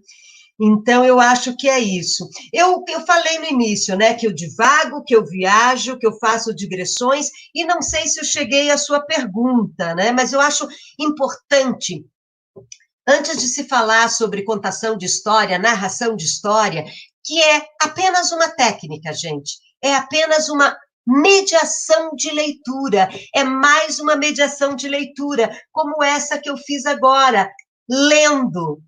Então, eu acho que é isso. Eu falei no início, né, que eu divago, que eu viajo, que eu faço digressões, e não sei se eu cheguei à sua pergunta, né, mas eu acho importante, antes de se falar sobre contação de história, narração de história, que é apenas uma técnica, gente, é apenas uma mediação de leitura, é mais uma mediação de leitura, como essa que eu fiz agora, lendo.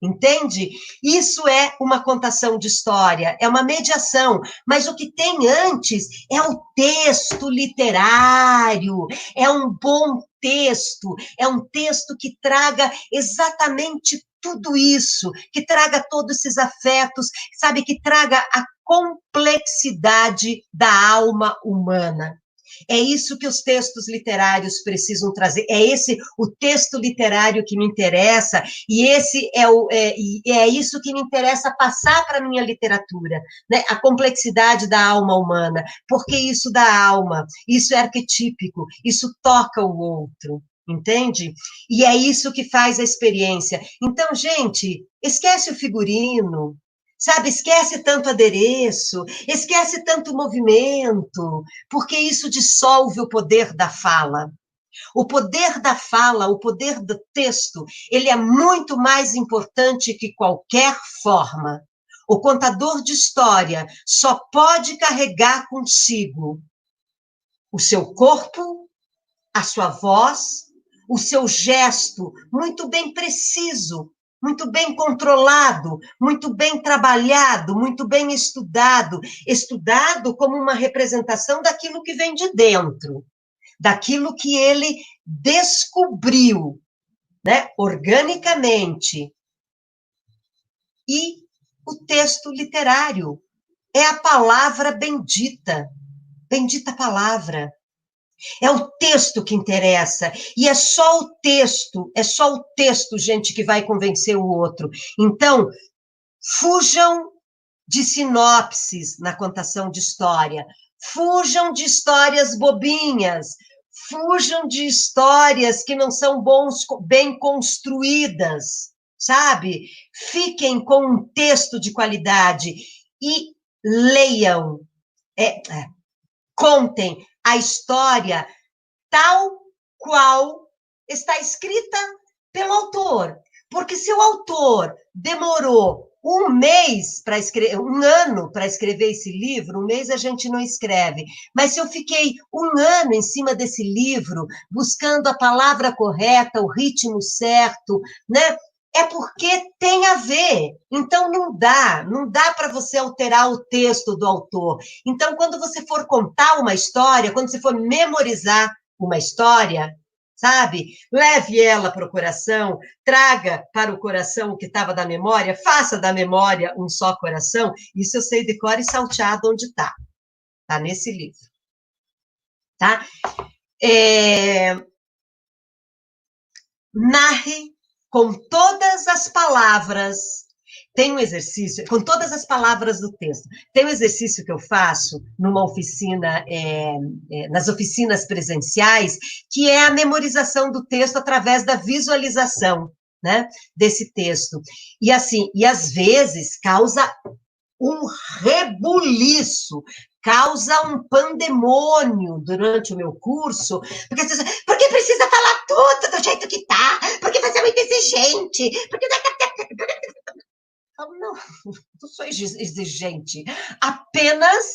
Entende? Isso é uma contação de história, é uma mediação, mas o que tem antes é o texto literário, é um bom texto, é um texto que traga exatamente tudo isso, que traga todos esses afetos, sabe, que traga a complexidade da alma humana. É isso que os textos literários precisam trazer. É esse o texto literário que me interessa, e é isso que me interessa passar para a minha literatura, né? A complexidade da alma humana, porque isso dá alma, isso é arquetípico, isso toca o outro. Entende? E é isso que faz a experiência. Então, gente, esquece o figurino, sabe? Esquece tanto adereço, esquece tanto movimento, porque isso dissolve o poder da fala. O poder da fala, o poder do texto, ele é muito mais importante que qualquer forma. O contador de história só pode carregar consigo o seu corpo, a sua voz, o seu gesto muito bem preciso, muito bem controlado, muito bem trabalhado, muito bem estudado, estudado como uma representação daquilo que vem de dentro, daquilo que ele descobriu, né, organicamente. E o texto literário é a palavra bendita, bendita palavra. É o texto que interessa, e é só o texto, gente, que vai convencer o outro. Então, fujam de sinopses na contação de história, fujam de histórias bobinhas, fujam de histórias que não são bem construídas, sabe? Fiquem com um texto de qualidade e leiam, contem a história tal qual está escrita pelo autor. Porque se o autor demorou um mês para escrever, um ano para escrever esse livro, um mês a gente não escreve, mas se eu fiquei um ano em cima desse livro, buscando a palavra correta, o ritmo certo, né? É porque tem a ver. Então não dá para você alterar o texto do autor. Então, quando você for contar uma história, quando você for memorizar uma história, sabe? Leve ela para o coração, traga para o coração o que estava da memória, faça da memória um só coração. Isso eu sei de cor e salteado onde está. Está nesse livro. Tá? Narre com todas as palavras. Tem um exercício, com todas as palavras do texto. Tem um exercício que eu faço numa oficina, nas oficinas presenciais, que é a memorização do texto através da visualização, né, desse texto. E assim, e às vezes causa um rebuliço, causa um pandemônio durante o meu curso, porque as pessoas, porque precisa falar tudo do jeito que tá, porque você é muito exigente, porque... Não, não sou exigente, apenas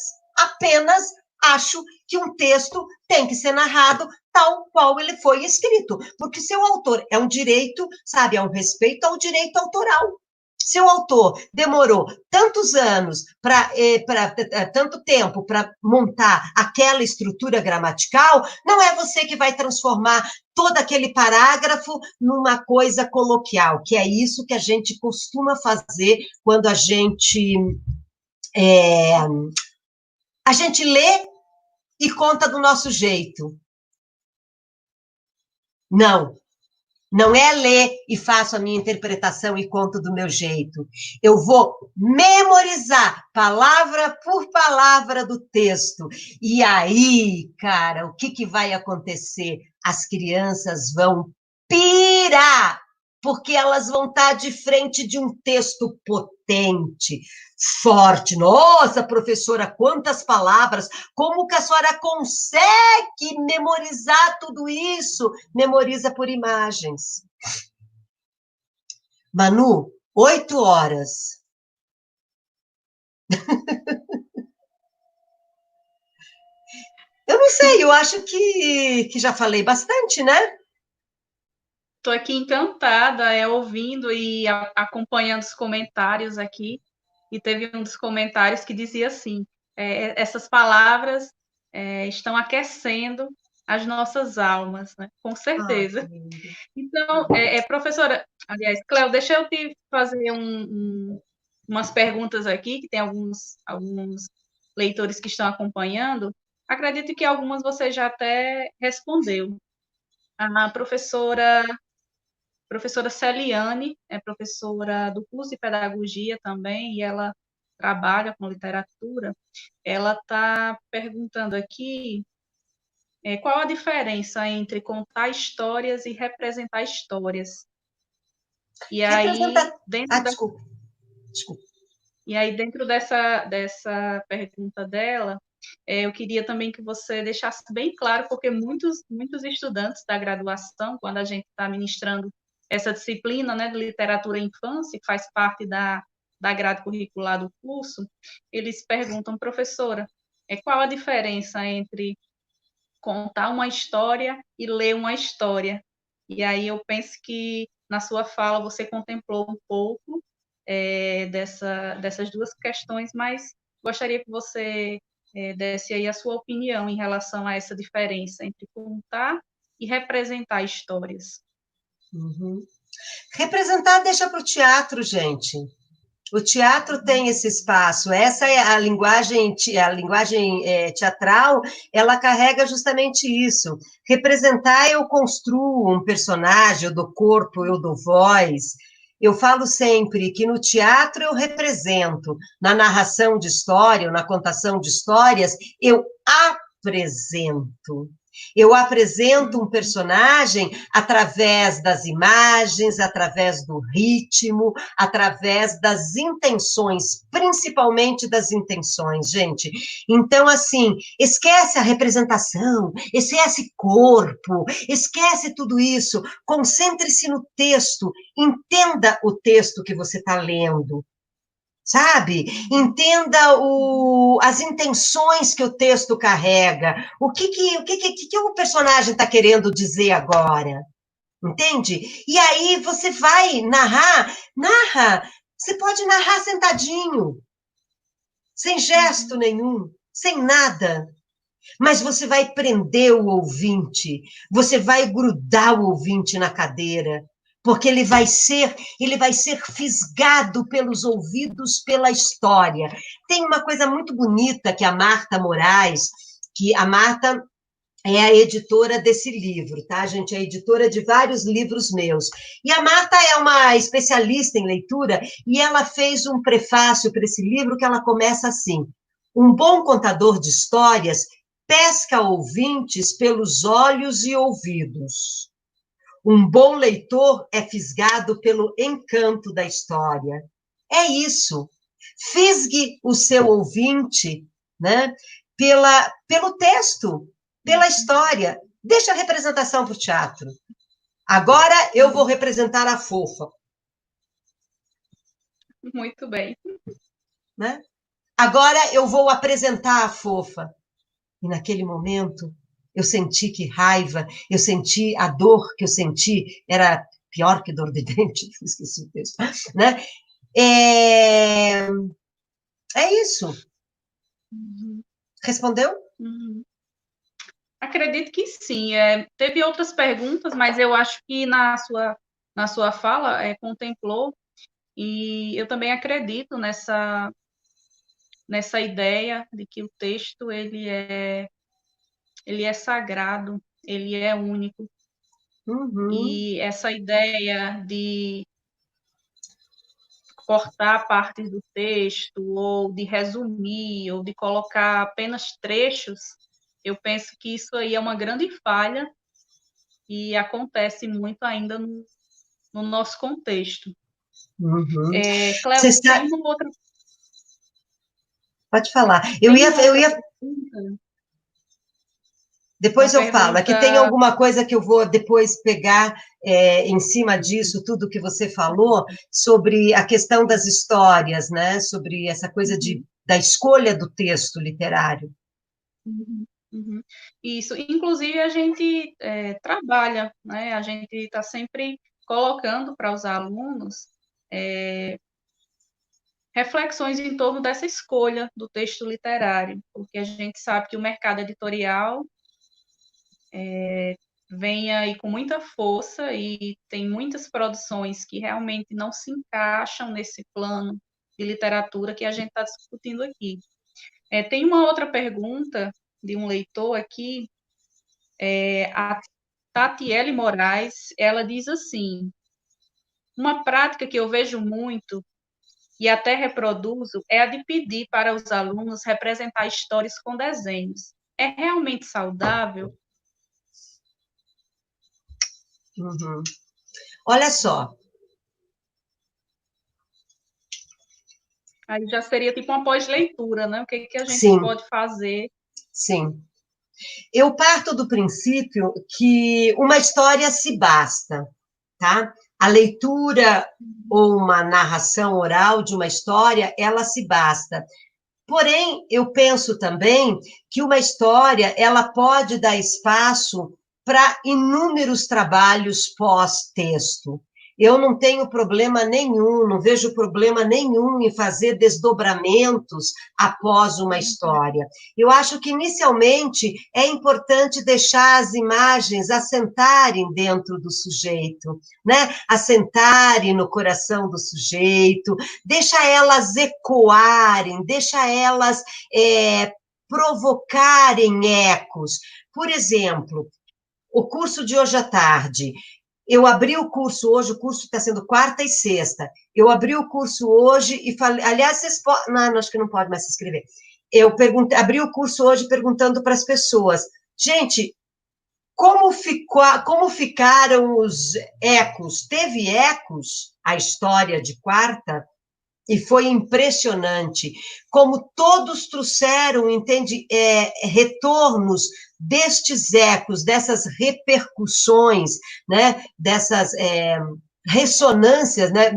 acho que um texto tem que ser narrado tal qual ele foi escrito, porque seu autor é um direito, sabe, é um respeito ao direito autoral. Se o autor demorou tantos anos, tanto tempo para montar aquela estrutura gramatical, não é você que vai transformar todo aquele parágrafo numa coisa coloquial, que é isso que a gente costuma fazer quando a gente lê e conta do nosso jeito. Não é ler e faço a minha interpretação e conto do meu jeito. Eu vou memorizar palavra por palavra do texto. E aí, cara, o que vai acontecer? As crianças vão pirar, porque elas vão estar de frente de um texto potente, forte. Nossa, professora, quantas palavras! Como que a senhora consegue memorizar tudo isso? Memoriza por imagens. Manu, 8 horas. Eu não sei, eu acho que já falei bastante, né? Estou aqui encantada, ouvindo e acompanhando os comentários aqui. E teve um dos comentários que dizia assim: essas palavras estão aquecendo as nossas almas, né? Com certeza. Então, professora, aliás, Cléo, deixa eu te fazer umas perguntas aqui, que tem alguns leitores que estão acompanhando. Acredito que algumas você já até respondeu. A professora Celiane é professora do curso de pedagogia também, e ela trabalha com literatura. Ela está perguntando aqui qual a diferença entre contar histórias e representar histórias. E aí, Representa... Ah, dentro da, desculpa, desculpa. e aí, dentro dessa pergunta dela, eu queria também que você deixasse bem claro, porque muitos estudantes da graduação, quando a gente está ministrando essa disciplina, né, de literatura e infância, que faz parte da grade curricular do curso, eles perguntam, professora, qual a diferença entre contar uma história e ler uma história? E aí eu penso que na sua fala você contemplou um pouco dessas duas questões, mas gostaria que você desse aí a sua opinião em relação a essa diferença entre contar e representar histórias. Uhum. Representar deixa para o teatro, gente. O teatro tem esse espaço. Essa é a linguagem teatral, ela carrega justamente isso. Representar, eu construo um personagem, eu dou corpo, eu dou voz. Eu falo sempre que no teatro eu represento, na narração de história, ou na contação de histórias, eu apresento. Eu apresento um personagem através das imagens, através do ritmo, através das intenções, principalmente das intenções, gente. Então, assim, esquece a representação, esquece corpo, esquece tudo isso, concentre-se no texto, entenda o texto que você está lendo. Sabe? Entenda as intenções que o texto carrega, o que o personagem está querendo dizer agora, entende? E aí você vai narra, você pode narrar sentadinho, sem gesto nenhum, sem nada, mas você vai prender o ouvinte, você vai grudar o ouvinte na cadeira, porque ele vai ser fisgado pelos ouvidos pela história. Tem uma coisa muito bonita que a Marta Moraes, que a Marta é a editora desse livro, tá, gente? É a editora de vários livros meus. E a Marta é uma especialista em leitura e ela fez um prefácio para esse livro que ela começa assim: um bom contador de histórias pesca ouvintes pelos olhos e ouvidos. Um bom leitor é fisgado pelo encanto da história. É isso. Fisgue o seu ouvinte, né, pelo texto, pela história. Deixa a representação para o teatro. Agora eu vou representar a fofa. Muito bem. Né? Agora eu vou apresentar a fofa. E naquele momento, eu senti que raiva, eu senti a dor que eu senti, era pior que dor de dente, esqueci o texto, né? É isso. Respondeu? Uhum. Acredito que sim. Teve outras perguntas, mas eu acho que na sua fala contemplou, e eu também acredito nessa ideia de que o texto ele é sagrado, ele é único. Uhum. E essa ideia de cortar partes do texto, ou de resumir, ou de colocar apenas trechos, eu penso que isso aí é uma grande falha e acontece muito ainda no nosso contexto. Uhum. Você Cléo, está... Pode falar. Eu tem ia, uma eu outra ia pergunta, uma Depois eu falo, é que tem pergunta. alguma coisa que eu vou depois pegar em cima disso, tudo que você falou, sobre a questão das histórias, né? Sobre essa coisa Uhum, da escolha do texto literário. uhum, uhum. Isso, inclusive a gente trabalha, né? A gente está sempre colocando para os alunos reflexões em torno dessa escolha do texto literário, porque a gente sabe que o mercado editorial vem aí com muita força e tem muitas produções que realmente não se encaixam nesse plano de literatura que a gente está discutindo aqui. Tem uma outra pergunta de um leitor aqui, a Tatiele Moraes, ela diz assim: uma prática que eu vejo muito e até reproduzo é a de pedir para os alunos representar histórias com desenhos. É realmente saudável? Uhum. Olha só. Aí já seria tipo uma pós-leitura, né? O que a gente Sim, pode fazer? sim. Eu parto do princípio que uma história se basta, tá? A leitura ou uma narração oral de uma história, ela se basta. Porém, eu penso também que uma história, ela pode dar espaço para inúmeros trabalhos pós-texto. Eu não tenho problema nenhum, não vejo problema nenhum em fazer desdobramentos após uma história. Eu acho que, inicialmente, é importante deixar as imagens assentarem dentro do sujeito, né? Assentarem no coração do sujeito, deixa elas ecoarem, deixa elas provocarem ecos. Por exemplo, o curso de hoje à tarde. Eu abri o curso hoje, o curso está sendo quarta e sexta. Eu abri o curso hoje e falei, aliás, vocês podem, não, acho que não pode mais se inscrever. Eu abri o curso hoje perguntando para as pessoas, gente, como ficaram os ecos? Teve ecos a história de quarta? E foi impressionante como todos trouxeram, entende, retornos destes ecos, dessas repercussões, né, dessas ressonâncias, né,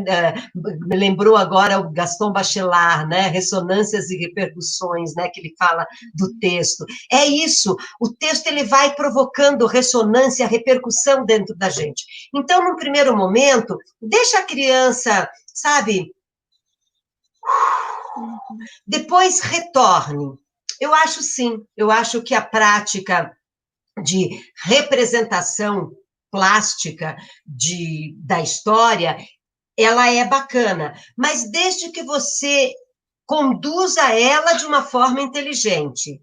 me lembrou agora o Gaston Bachelard, né, ressonâncias e repercussões, né, que ele fala do texto. É isso, o texto ele vai provocando ressonância, repercussão dentro da gente. Então, num primeiro momento, deixa a criança, sabe, depois retorne. Eu acho sim, eu acho que a prática de representação plástica da história, ela é bacana, mas desde que você conduza ela de uma forma inteligente.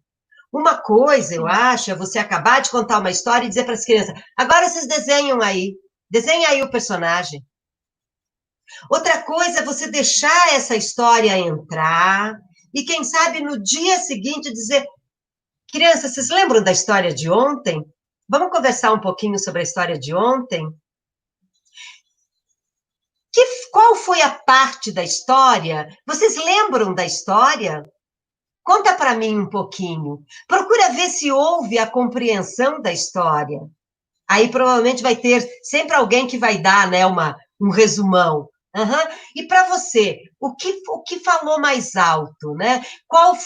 Uma coisa, eu acho, é você acabar de contar uma história e dizer para as crianças, agora vocês desenhem aí o personagem. Outra coisa é você deixar essa história entrar e, quem sabe, no dia seguinte dizer, crianças, vocês lembram da história de ontem? Vamos conversar um pouquinho sobre a história de ontem? Qual foi a parte da história? Vocês lembram da história? Conta para mim um pouquinho. Procura ver se houve a compreensão da história. Aí provavelmente vai ter sempre alguém que vai dar, né, um resumão. Uhum. E para você, o que falou mais alto, né? Qual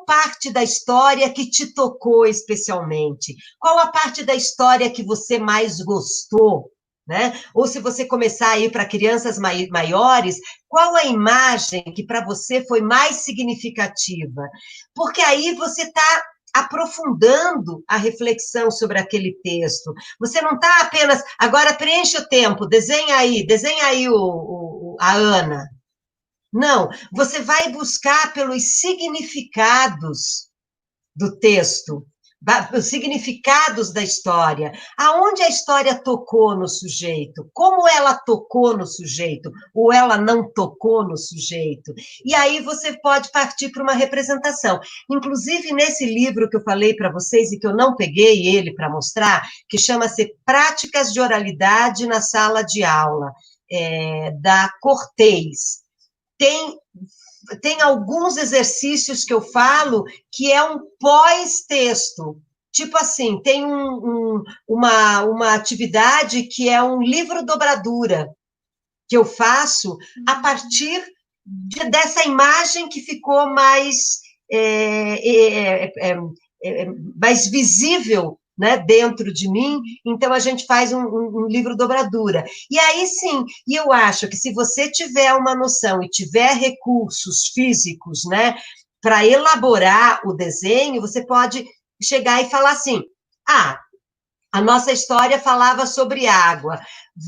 parte da história que te tocou especialmente? Qual a parte da história que você mais gostou? Né? Ou se você começar a ir para crianças maiores, qual a imagem que para você foi mais significativa? Porque aí você está aprofundando a reflexão sobre aquele texto. Você não está apenas, agora preenche o tempo, desenha aí a Ana. Não, você vai buscar pelos significados do texto, os significados da história, aonde a história tocou no sujeito, como ela tocou no sujeito, ou ela não tocou no sujeito. E aí você pode partir para uma representação. Inclusive, nesse livro que eu falei para vocês e que eu não peguei ele para mostrar, que chama-se Práticas de Oralidade na Sala de Aula, da Cortez, tem alguns exercícios que eu falo que é um pós-texto. Tipo assim, tem uma atividade que é um livro dobradura, que eu faço a partir dessa imagem que ficou mais visível, né, dentro de mim, então a gente faz um livro dobradura. E aí sim, e eu acho que se você tiver uma noção e tiver recursos físicos, né, para elaborar o desenho, você pode chegar e falar assim, a nossa história falava sobre água,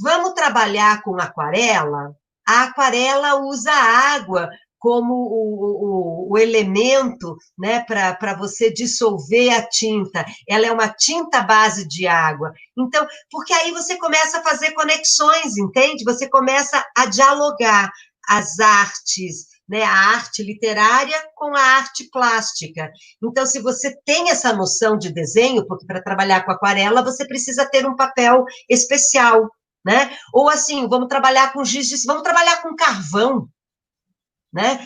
vamos trabalhar com aquarela? A aquarela usa água como o elemento, né, para você dissolver a tinta. Ela é uma tinta à base de água. Então, porque aí você começa a fazer conexões, entende? Você começa a dialogar as artes, né, a arte literária com a arte plástica. Então, se você tem essa noção de desenho, porque para trabalhar com aquarela você precisa ter um papel especial, né? Ou assim, vamos trabalhar com giz de... vamos trabalhar com carvão, né?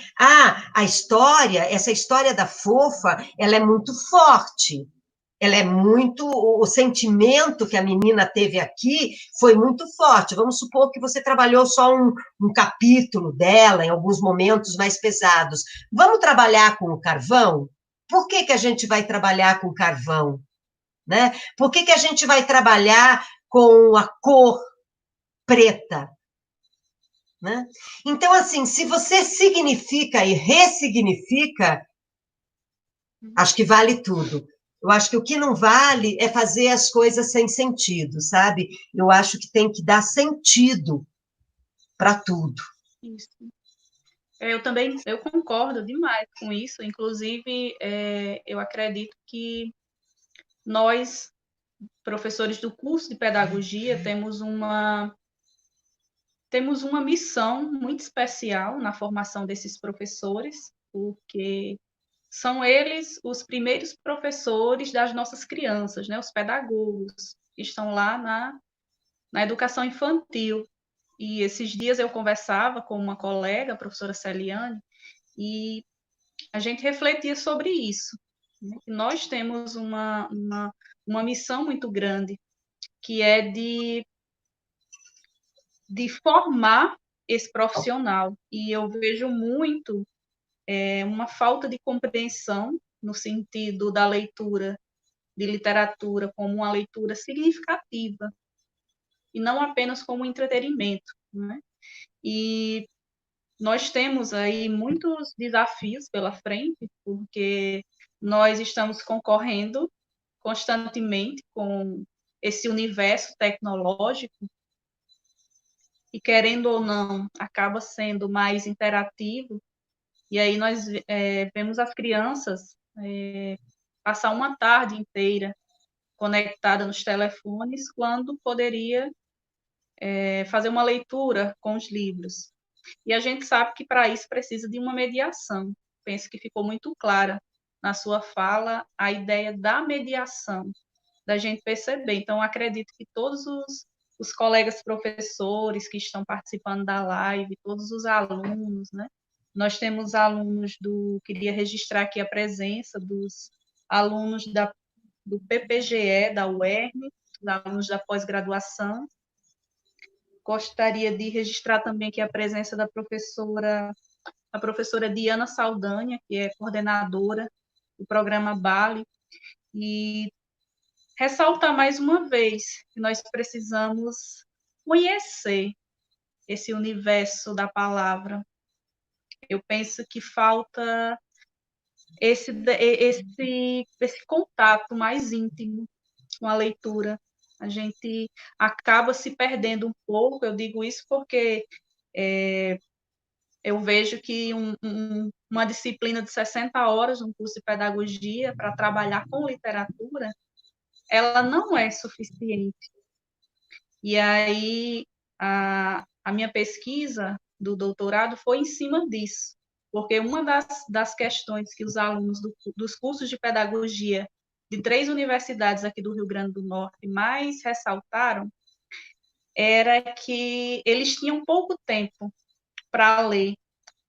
A história, essa história da fofa, ela é muito forte. Ela é muito, o sentimento que a menina teve aqui foi muito forte. Vamos supor que você trabalhou só um capítulo dela, em alguns momentos mais pesados. Vamos trabalhar com o carvão? Por que que a gente vai trabalhar com carvão? Né? Por que que a gente vai trabalhar com a cor preta? Né? Então, assim, se você significa e ressignifica, acho que vale tudo. Eu acho que o que não vale é fazer as coisas sem sentido, sabe? Eu acho que tem que dar sentido para tudo. Isso. Eu concordo demais com isso. Inclusive, eu acredito que nós, professores do curso de pedagogia, temos uma missão muito especial na formação desses professores, porque são eles os primeiros professores das nossas crianças, né? Os pedagogos que estão lá na educação infantil. E esses dias eu conversava com uma colega, a professora Celiane, e a gente refletia sobre isso. Né? Nós temos uma missão muito grande, que é de formar esse profissional. E eu vejo muito uma falta de compreensão no sentido da leitura de literatura como uma leitura significativa e não apenas como entretenimento, né? E nós temos aí muitos desafios pela frente, porque nós estamos concorrendo constantemente com esse universo tecnológico e, querendo ou não, acaba sendo mais interativo. E aí nós vemos as crianças passar uma tarde inteira conectada nos telefones, quando poderia fazer uma leitura com os livros. E a gente sabe que para isso precisa de uma mediação. Penso que ficou muito clara na sua fala a ideia da mediação, da gente perceber. Então, acredito que todos os colegas professores que estão participando da live, todos os alunos, né? Nós temos alunos queria registrar aqui a presença dos alunos do PPGE, da UERN, dos alunos da pós-graduação. Gostaria de registrar também aqui a presença da a professora Diana Saldanha, que é coordenadora do programa Bali, e ressaltar mais uma vez que nós precisamos conhecer esse universo da palavra. Eu penso que falta esse contato mais íntimo com a leitura. A gente acaba se perdendo um pouco, eu digo isso porque eu vejo que uma disciplina de 60 horas, um curso de pedagogia, para trabalhar com literatura, ela não é suficiente. E aí, a minha pesquisa do doutorado foi em cima disso, porque uma das questões que os alunos dos cursos de pedagogia de 3 universidades aqui do Rio Grande do Norte mais ressaltaram era que eles tinham pouco tempo para ler.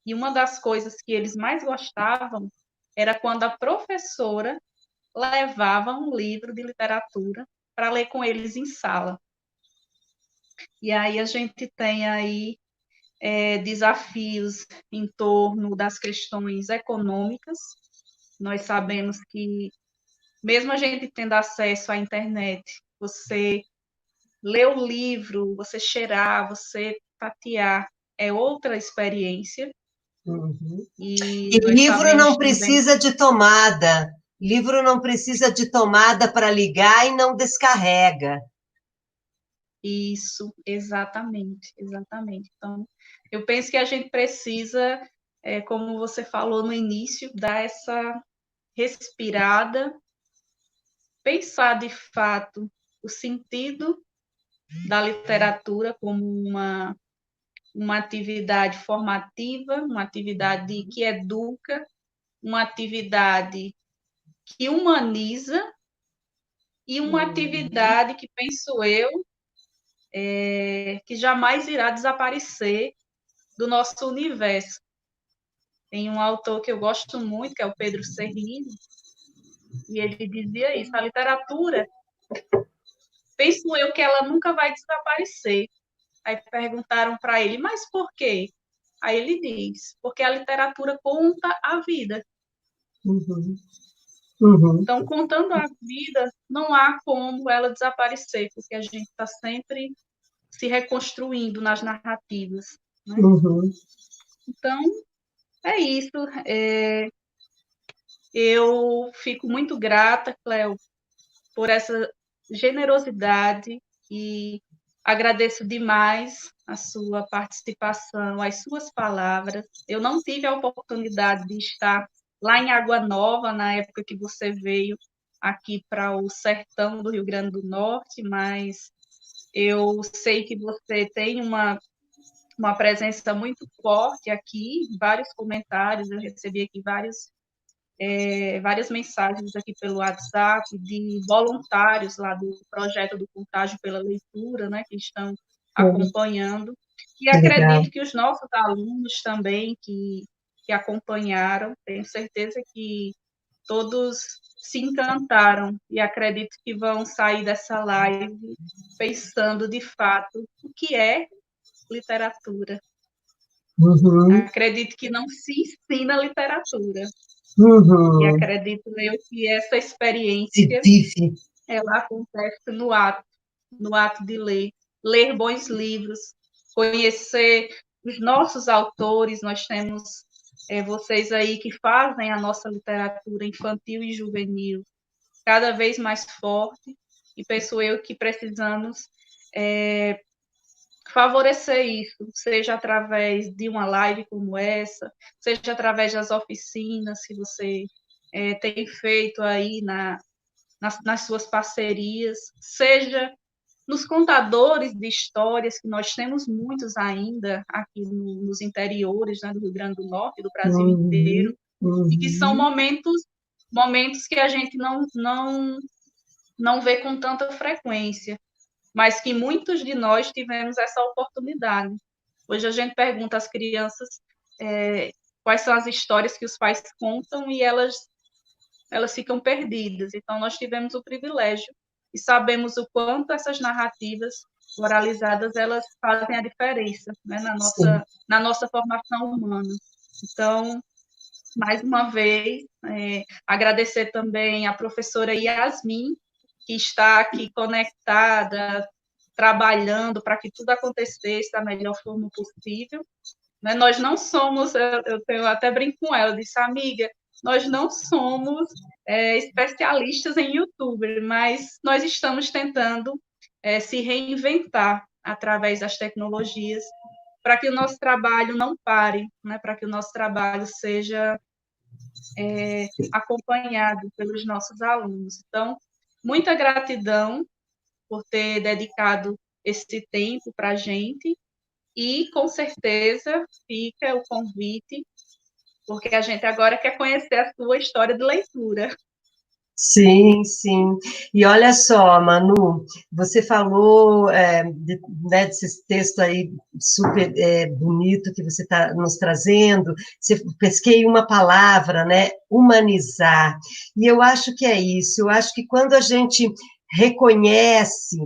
E uma das coisas que eles mais gostavam era quando a professora levava um livro de literatura para ler com eles em sala. E aí a gente tem aí desafios em torno das questões econômicas. Nós sabemos que, mesmo a gente tendo acesso à internet, você ler o livro, você cheirar, você tatear, é outra experiência. Uhum. E E nós livro não sabemos também. precisa de tomada. Livro não precisa de tomada para ligar e não descarrega. Isso, exatamente, exatamente. Então, eu penso que a gente precisa como você falou no início, dar essa respirada, pensar de fato o sentido da literatura como uma atividade formativa, uma atividade que educa, uma atividade que humaniza e uma atividade que, penso eu, que jamais irá desaparecer do nosso universo. Tem um autor que eu gosto muito, que é o Pedro Serrini, e ele dizia isso: a literatura, penso eu que ela nunca vai desaparecer. Aí perguntaram para ele, mas por quê? Aí ele diz, porque a literatura conta a vida. Uhum. Uhum. Então, contando a vida, não há como ela desaparecer, porque a gente está sempre se reconstruindo nas narrativas. Né? Uhum. Então, é isso. Eu fico muito grata, Cléo, por essa generosidade e agradeço demais a sua participação, as suas palavras. Eu não tive a oportunidade de estar lá em Água Nova, na época que você veio aqui para o sertão do Rio Grande do Norte, mas eu sei que você tem uma presença muito forte aqui, vários comentários, eu recebi aqui várias mensagens aqui pelo WhatsApp de voluntários lá do projeto do Contágio pela Leitura, né, que estão acompanhando. E Legal. acredito que os nossos alunos também que acompanharam, tenho certeza que todos se encantaram e acredito que vão sair dessa live pensando de fato o que é literatura. Uhum. Acredito que não se ensina literatura. E Uhum. acredito eu que essa Se experiência vive. ela acontece no ato de ler bons livros, conhecer os nossos autores. Nós temos vocês aí que fazem a nossa literatura infantil e juvenil cada vez mais forte, e penso eu que precisamos favorecer isso, seja através de uma live como essa, seja através das oficinas que você tem feito aí nas suas parcerias, seja nos contadores de histórias, que nós temos muitos ainda aqui nos interiores, né, do Rio Grande do Norte, do Brasil Uhum. inteiro, e que são Uhum. momentos que a gente não vê com tanta frequência, mas que muitos de nós tivemos essa oportunidade. Hoje a gente pergunta às crianças quais são as histórias que os pais contam e elas ficam perdidas. Então, nós tivemos o privilégio e sabemos o quanto essas narrativas oralizadas elas fazem a diferença, né, Sim. na nossa formação humana. Então, mais uma vez, agradecer também à professora Yasmin, que está aqui conectada, trabalhando para que tudo acontecesse da melhor forma possível. Né? Nós não somos, eu até brinco com ela, eu disse, amiga, nós não somos especialistas em YouTube, mas nós estamos tentando se reinventar através das tecnologias para que o nosso trabalho não pare, né? Para que o nosso trabalho seja acompanhado pelos nossos alunos. Então, muita gratidão por ter dedicado esse tempo para a gente e, com certeza, fica o convite, porque a gente agora quer conhecer a sua história de leitura. Sim, sim. E olha só, Manu, você falou né, desse texto aí super bonito que você está nos trazendo. Você pesquei uma palavra, né? Humanizar. E eu acho que é isso. Eu acho que quando a gente reconhece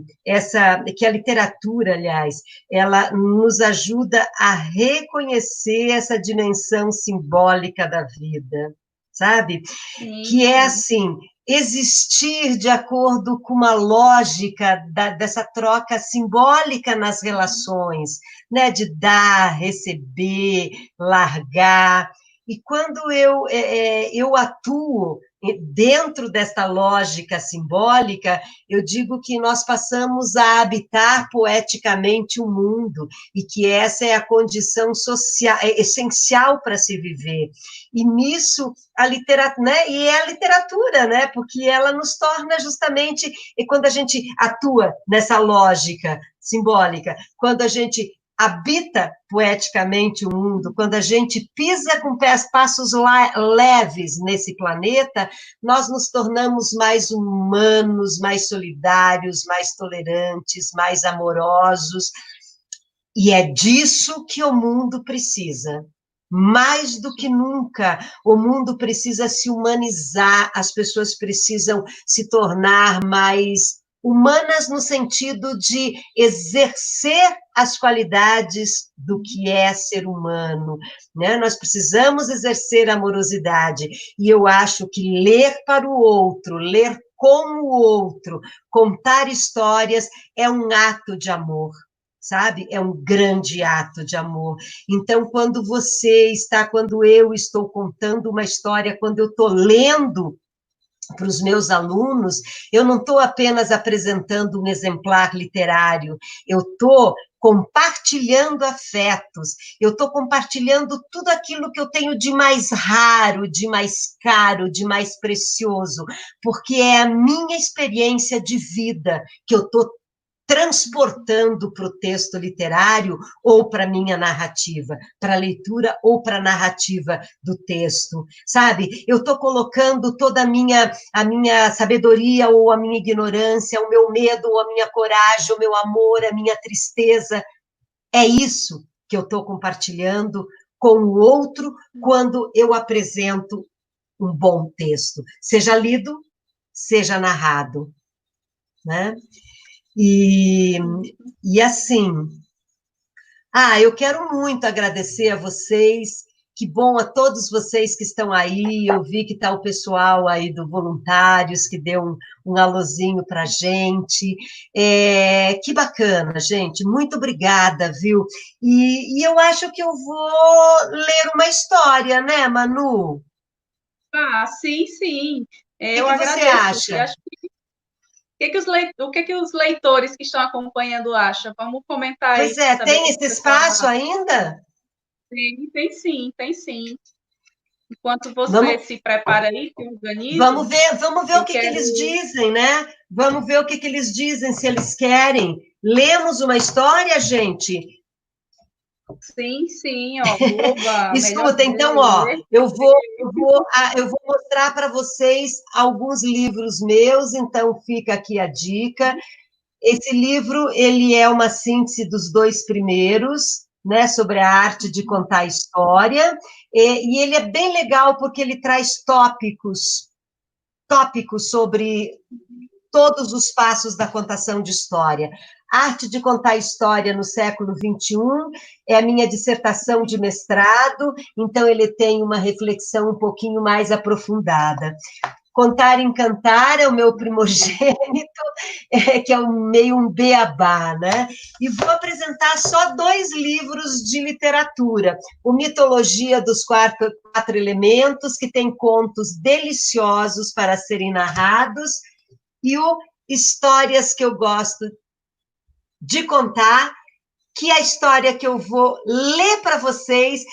que a literatura, aliás, ela nos ajuda a reconhecer essa dimensão simbólica da vida, sabe? Sim, Que é sim. assim, existir de acordo com uma lógica dessa troca simbólica nas relações, né, de dar, receber, largar. E quando eu atuo dentro desta lógica simbólica, eu digo que nós passamos a habitar poeticamente o mundo, e que essa é a condição social, essencial para se viver. E nisso, a literatura, né? E é a literatura, né? Porque ela nos torna justamente, e quando a gente atua nessa lógica simbólica, quando a gente habita poeticamente o mundo, quando a gente pisa com passos leves nesse planeta, nós nos tornamos mais humanos, mais solidários, mais tolerantes, mais amorosos, e é disso que o mundo precisa. Mais do que nunca, o mundo precisa se humanizar, as pessoas precisam se tornar mais humanas no sentido de exercer as qualidades do que é ser humano, né? Nós precisamos exercer amorosidade, e eu acho que ler para o outro, ler com o outro, contar histórias é um ato de amor, sabe? É um grande ato de amor. Então, quando eu estou contando uma história, quando eu estou lendo para os meus alunos, eu não estou apenas apresentando um exemplar literário, eu estou compartilhando afetos, eu estou compartilhando tudo aquilo que eu tenho de mais raro, de mais caro, de mais precioso, porque é a minha experiência de vida que eu estou transportando para o texto literário ou para a minha narrativa, para a leitura ou para a narrativa do texto, sabe? Eu estou colocando toda a minha sabedoria ou a minha ignorância, o meu medo ou a minha coragem, o meu amor, a minha tristeza. É isso que eu estou compartilhando com o outro quando eu apresento um bom texto, seja lido, seja narrado, né? E assim, eu quero muito agradecer a vocês, que bom a todos vocês que estão aí, eu vi que está o pessoal aí do Voluntários, que deu um alôzinho para a gente, que bacana, gente, muito obrigada, viu? E eu acho que eu vou ler uma história, né, Manu? Sim, sim. O Eu que você agradeço. E acha? acho o que os leitores que estão acompanhando acham? Vamos comentar aí Pois para é, saber o tem que esse o pessoal espaço acha. ainda? Tem sim, tem sim. Enquanto você Vamos, se prepara aí, se organize, vamos ver o eu que quero. eles dizem, né? Vamos ver o que eles dizem, se eles querem. Lemos uma história, gente? Sim, sim, ó, Buba, melhor Escuta, então, dele, ó, ler. eu vou mostrar para vocês alguns livros meus, então fica aqui a dica. Esse livro, ele é uma síntese dos dois primeiros, né, sobre a arte de contar história, e ele é bem legal porque ele traz tópicos sobre todos os passos da contação de história. Arte de contar história no século XXI é a minha dissertação de mestrado, então ele tem uma reflexão um pouquinho mais aprofundada. Contar e Encantar é o meu primogênito, que é meio um beabá, né? E vou apresentar só 2 livros de literatura. O Mitologia dos Quatro Elementos, que tem contos deliciosos para serem narrados, e o Histórias que eu gosto de contar, que é a história que eu vou ler para vocês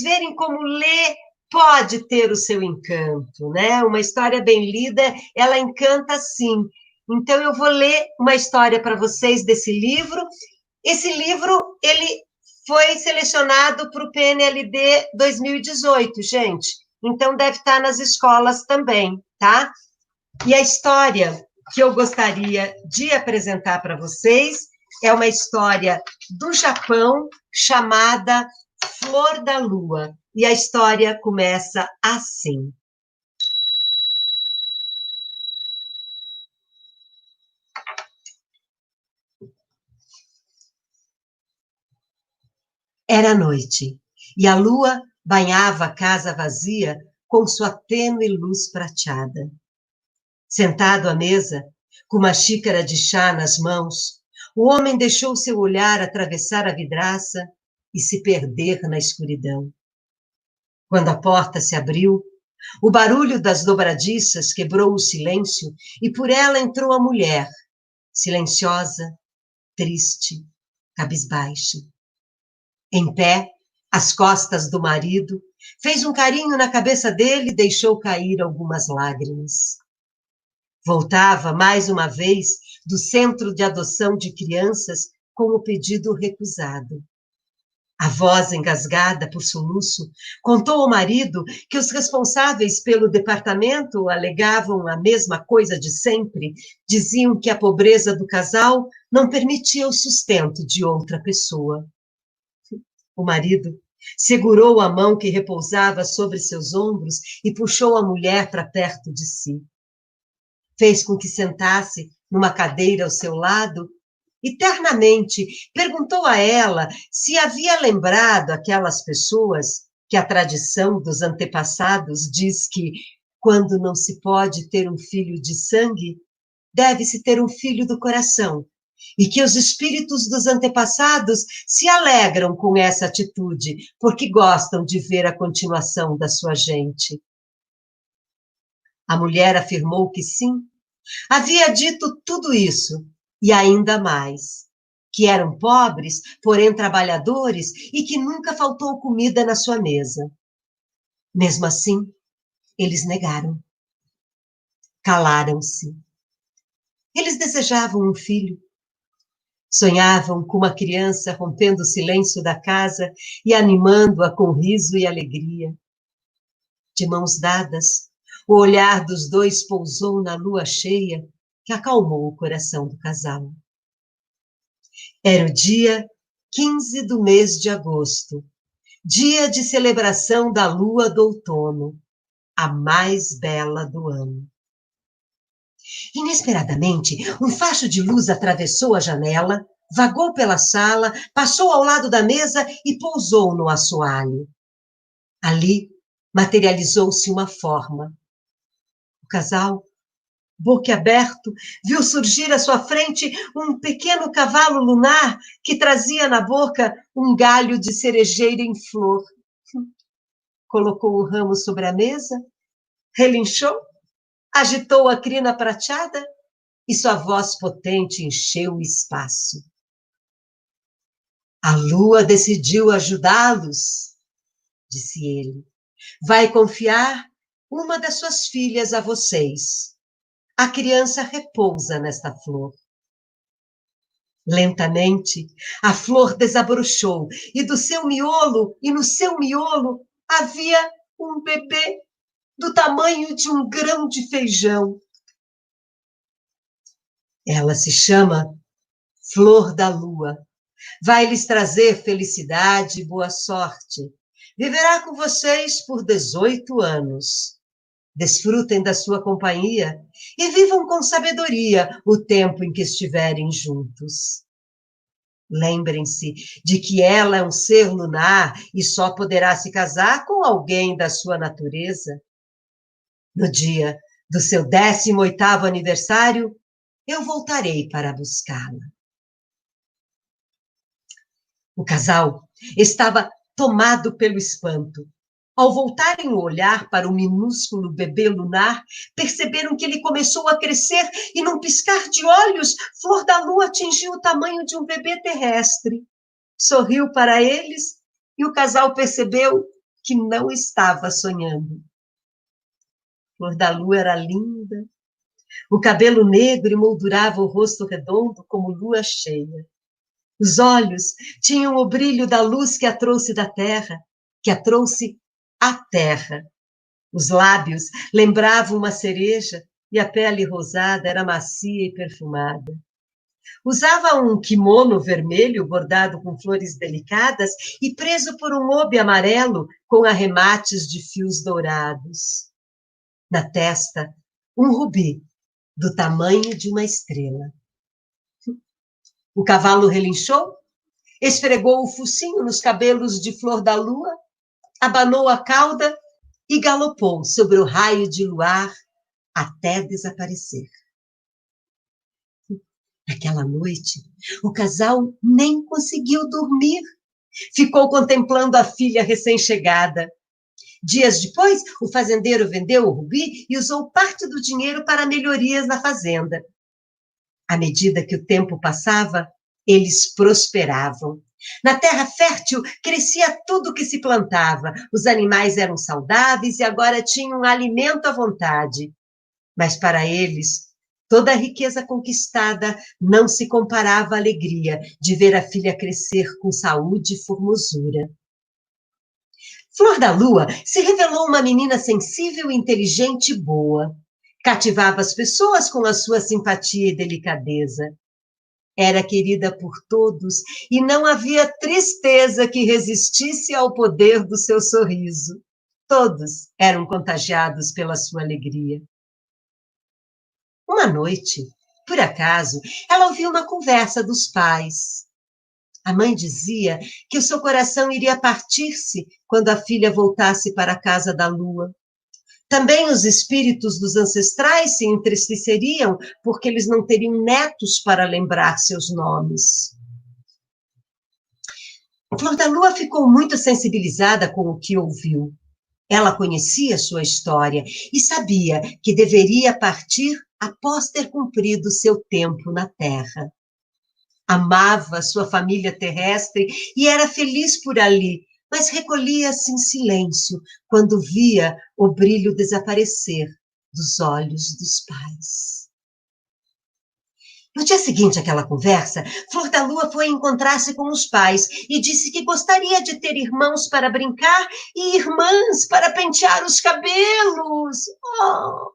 verem como ler pode ter o seu encanto, né? Uma história bem lida, ela encanta sim. Então, eu vou ler uma história para vocês desse livro. Esse livro, ele foi selecionado para o PNLD 2018, gente. Então, deve estar nas escolas também, tá? E a história que eu gostaria de apresentar para vocês é uma história do Japão chamada Flor da Lua. E a história começa assim. Era noite, e a lua banhava a casa vazia com sua tênue luz prateada. Sentado à mesa, com uma xícara de chá nas mãos, o homem deixou seu olhar atravessar a vidraça e se perder na escuridão. Quando a porta se abriu, O barulho das dobradiças quebrou o silêncio e por ela entrou a mulher, silenciosa, triste, cabisbaixa. Em pé, às costas do marido, fez um carinho na cabeça dele e deixou cair algumas lágrimas. Voltava, mais uma vez, do centro de adoção de crianças com o pedido recusado. A voz, engasgada por soluço, contou ao marido que os responsáveis pelo departamento alegavam a mesma coisa de sempre, diziam que a pobreza do casal não permitia o sustento de outra pessoa. O marido segurou a mão que repousava sobre seus ombros e puxou a mulher para perto de si. Fez com que sentasse numa cadeira ao seu lado e ternamente perguntou a ela se havia lembrado aquelas pessoas que a tradição dos antepassados diz que, quando não se pode ter um filho de sangue, deve-se ter um filho do coração, e que os espíritos dos antepassados se alegram com essa atitude, porque gostam de ver a continuação da sua gente. A mulher afirmou que sim, havia dito tudo isso, e ainda mais, que eram pobres, porém trabalhadores, e que nunca faltou comida na sua mesa. Mesmo assim, eles negaram. Calaram-se. Eles desejavam um filho. Sonhavam com uma criança rompendo o silêncio da casa e animando-a com riso e alegria. De mãos dadas, o olhar dos dois pousou na lua cheia, que acalmou o coração do casal. Era o dia 15 do mês de agosto, dia de celebração da lua do outono, a mais bela do ano. Inesperadamente, um facho de luz atravessou a janela, vagou pela sala, passou ao lado da mesa e pousou no assoalho. Ali, materializou-se uma forma. O casal, boquiaberto, viu surgir à sua frente um pequeno cavalo lunar que trazia na boca um galho de cerejeira em flor. Colocou o ramo sobre a mesa, relinchou, agitou a crina prateada e sua voz potente encheu o espaço. A lua decidiu ajudá-los, disse ele. Vai confiar uma das suas filhas a vocês. A criança repousa nesta flor. Lentamente, a flor desabrochou e do seu miolo, e no seu miolo, havia um bebê do tamanho de um grão de feijão. Ela se chama Flor da Lua. Vai lhes trazer felicidade e boa sorte. Viverá com vocês por 18 anos. Desfrutem da sua companhia e vivam com sabedoria o tempo em que estiverem juntos. Lembrem-se de que ela é um ser lunar e só poderá se casar com alguém da sua natureza. No dia do seu 18º aniversário, eu voltarei para buscá-la. O casal estava tomado pelo espanto. Ao voltarem o olhar para o minúsculo bebê lunar, perceberam que ele começou a crescer e, num piscar de olhos, Flor da Lua atingiu o tamanho de um bebê terrestre. Sorriu para eles e o casal percebeu que não estava sonhando. Flor da Lua era linda. O cabelo negro emoldurava o rosto redondo como lua cheia. Os olhos tinham o brilho da luz que a trouxe da terra, que a trouxe à terra. Os lábios lembravam uma cereja e a pele rosada era macia e perfumada. Usava um kimono vermelho bordado com flores delicadas e preso por um obi amarelo com arremates de fios dourados. Na testa, um rubi do tamanho de uma estrela. O cavalo relinchou, esfregou o focinho nos cabelos de Flor da Lua, abanou a cauda e galopou sobre o raio de luar até desaparecer. Naquela noite, o casal nem conseguiu dormir. Ficou contemplando a filha recém-chegada. Dias depois, o fazendeiro vendeu o rubi e usou parte do dinheiro para melhorias na fazenda. À medida que o tempo passava, eles prosperavam. Na terra fértil, crescia tudo o que se plantava. Os animais eram saudáveis e agora tinham alimento à vontade. Mas para eles, toda a riqueza conquistada não se comparava à alegria de ver a filha crescer com saúde e formosura. Flor da Lua se revelou uma menina sensível, inteligente e boa. Cativava as pessoas com a sua simpatia e delicadeza. Era querida por todos e não havia tristeza que resistisse ao poder do seu sorriso. Todos eram contagiados pela sua alegria. Uma noite, por acaso, ela ouviu uma conversa dos pais. A mãe dizia que o seu coração iria partir-se quando a filha voltasse para a casa da lua. Também os espíritos dos ancestrais se entristeceriam porque eles não teriam netos para lembrar seus nomes. Flor da Lua ficou muito sensibilizada com o que ouviu. Ela conhecia sua história e sabia que deveria partir após ter cumprido seu tempo na Terra. Amava sua família terrestre e era feliz por ali, mas recolhia-se em silêncio quando via o brilho desaparecer dos olhos dos pais. No dia seguinte àquela conversa, Flor da Lua foi encontrar-se com os pais e disse que gostaria de ter irmãos para brincar e irmãs para pentear os cabelos. Oh.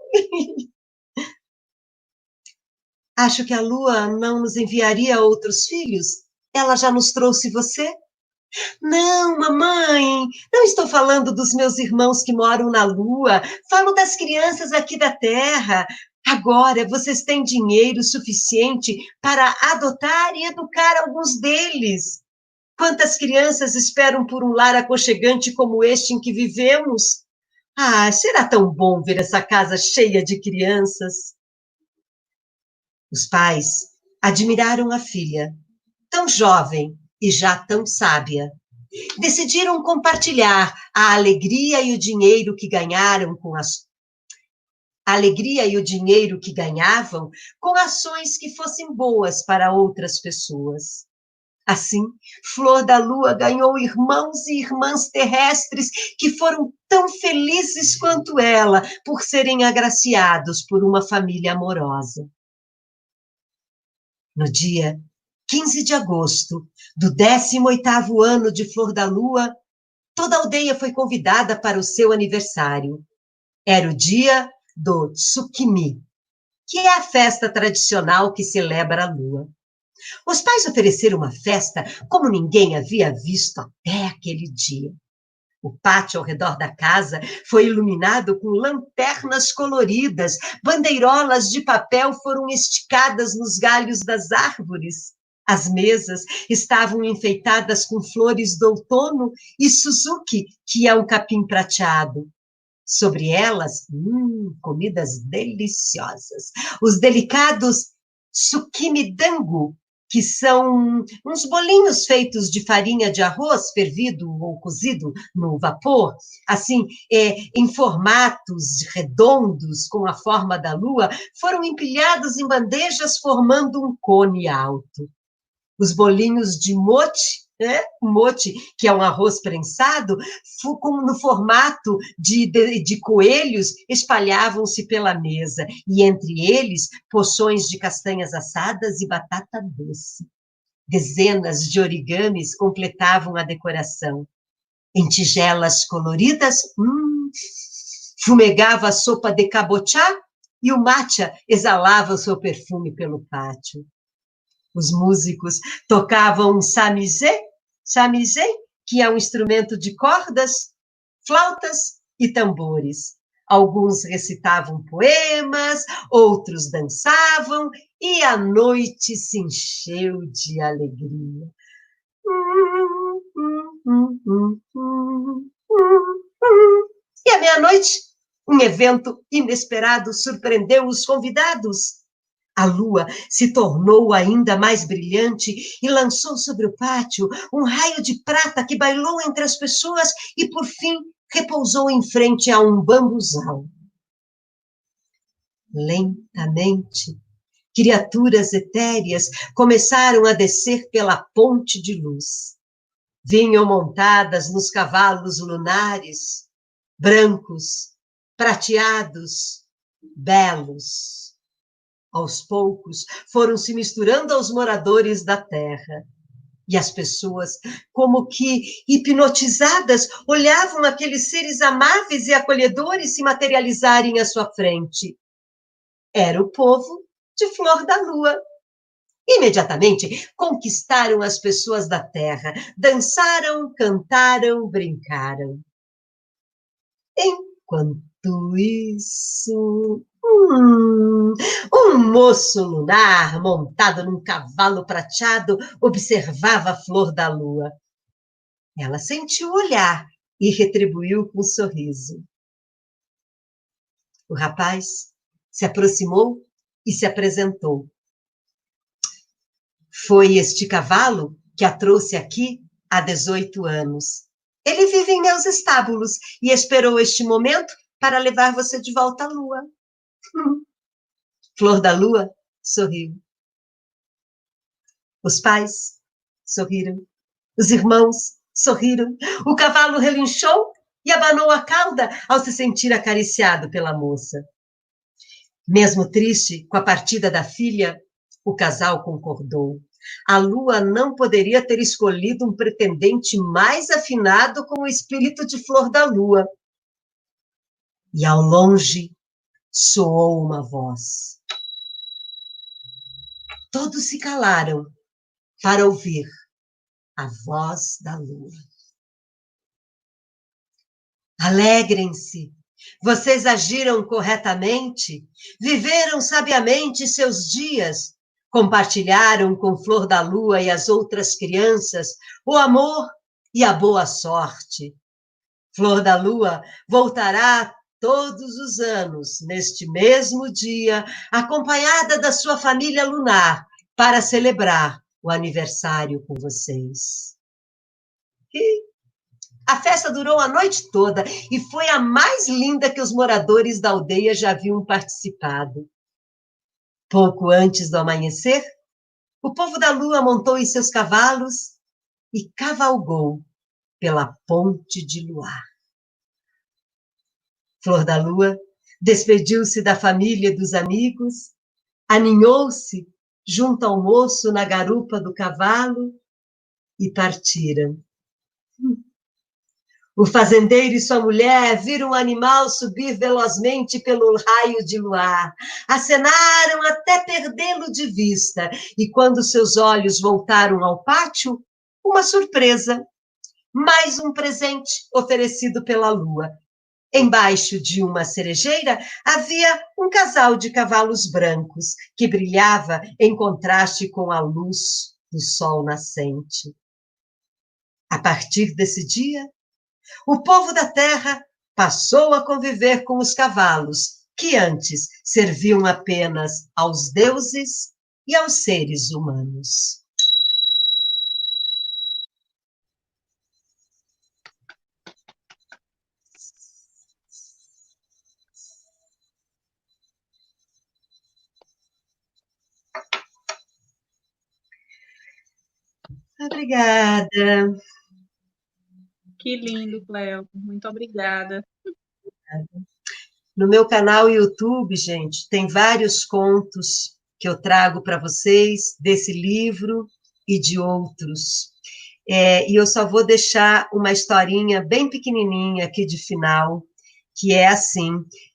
Acho que a Lua não nos enviaria outros filhos. Ela já nos trouxe você? Não, mamãe, não estou falando dos meus irmãos que moram na Lua. Falo das crianças aqui da Terra. Agora vocês têm dinheiro suficiente para adotar e educar alguns deles. Quantas crianças esperam por um lar aconchegante como este em que vivemos? Ah, será tão bom ver essa casa cheia de crianças. Os pais admiraram a filha, tão jovem e já tão sábia. Decidiram compartilhar a alegria e o dinheiro que ganharam com ações que fossem boas para outras pessoas. Assim, Flor da Lua ganhou irmãos e irmãs terrestres que foram tão felizes quanto ela por serem agraciados por uma família amorosa. No dia 15 de agosto do 18º ano de Flor da Lua, toda a aldeia foi convidada para o seu aniversário. Era o dia do Tsukimi, que é a festa tradicional que celebra a lua. Os pais ofereceram uma festa como ninguém havia visto até aquele dia. O pátio ao redor da casa foi iluminado com lanternas coloridas, bandeirolas de papel foram esticadas nos galhos das árvores. As mesas estavam enfeitadas com flores do outono e Suzuki, que é um capim prateado. Sobre elas, comidas deliciosas. Os delicados tsukimidango, que são uns bolinhos feitos de farinha de arroz fervido ou cozido no vapor, assim, em formatos redondos, com a forma da lua, foram empilhados em bandejas formando um cone alto. Os bolinhos de mote, mote, que é um arroz prensado, no formato de coelhos, espalhavam-se pela mesa, e entre eles, porções de castanhas assadas e batata doce. Dezenas de origamis completavam a decoração. Em tigelas coloridas, fumegava a sopa de cabochá e o matcha exalava o seu perfume pelo pátio. Os músicos tocavam samizé, que é um instrumento de cordas, flautas e tambores. Alguns recitavam poemas, outros dançavam, e a noite se encheu de alegria. E à meia-noite, um evento inesperado surpreendeu os convidados. A lua se tornou ainda mais brilhante e lançou sobre o pátio um raio de prata que bailou entre as pessoas e, por fim, repousou em frente a um bambuzal. Lentamente, criaturas etéreas começaram a descer pela ponte de luz. Vinham montadas nos cavalos lunares, brancos, prateados, belos. Aos poucos, foram se misturando aos moradores da terra. E as pessoas, como que hipnotizadas, olhavam aqueles seres amáveis e acolhedores se materializarem à sua frente. Era o povo de Flor da Lua. Imediatamente conquistaram as pessoas da terra, dançaram, cantaram, brincaram. Enquanto isso, um moço lunar, montado num cavalo prateado, observava a Flor da Lua. Ela sentiu o olhar e retribuiu com um sorriso. O rapaz se aproximou e se apresentou. Foi este cavalo que a trouxe aqui há 18 anos. Ele vive em meus estábulos e esperou este momento para levar você de volta à lua. Flor da Lua sorriu. Os pais sorriram. Os irmãos sorriram. O cavalo relinchou e abanou a cauda ao se sentir acariciado pela moça. Mesmo triste com a partida da filha, o casal concordou. A lua não poderia ter escolhido um pretendente mais afinado com o espírito de Flor da Lua. E ao longe soou uma voz. Todos se calaram para ouvir a voz da lua. Alegrem-se, vocês agiram corretamente, viveram sabiamente seus dias, compartilharam com Flor da Lua e as outras crianças o amor e a boa sorte. Flor da Lua voltará todos os anos, neste mesmo dia, acompanhada da sua família lunar, para celebrar o aniversário com vocês. E a festa durou a noite toda e foi a mais linda que os moradores da aldeia já haviam participado. Pouco antes do amanhecer, o povo da lua montou em seus cavalos e cavalgou pela ponte de luar. Flor da Lua despediu-se da família e dos amigos, aninhou-se junto ao moço na garupa do cavalo e partiram. O fazendeiro e sua mulher viram o animal subir velozmente pelo raio de luar, acenaram até perdê-lo de vista, e quando seus olhos voltaram ao pátio, uma surpresa, mais um presente oferecido pela lua. Embaixo de uma cerejeira havia um casal de cavalos brancos que brilhava em contraste com a luz do sol nascente. A partir desse dia, o povo da terra passou a conviver com os cavalos, que antes serviam apenas aos deuses e aos seres humanos. Obrigada. Que lindo, Cleo. Muito obrigada. No meu canal YouTube, gente, tem vários contos que eu trago para vocês, desse livro e de outros. E eu só vou deixar uma historinha bem pequenininha aqui de final, que é assim.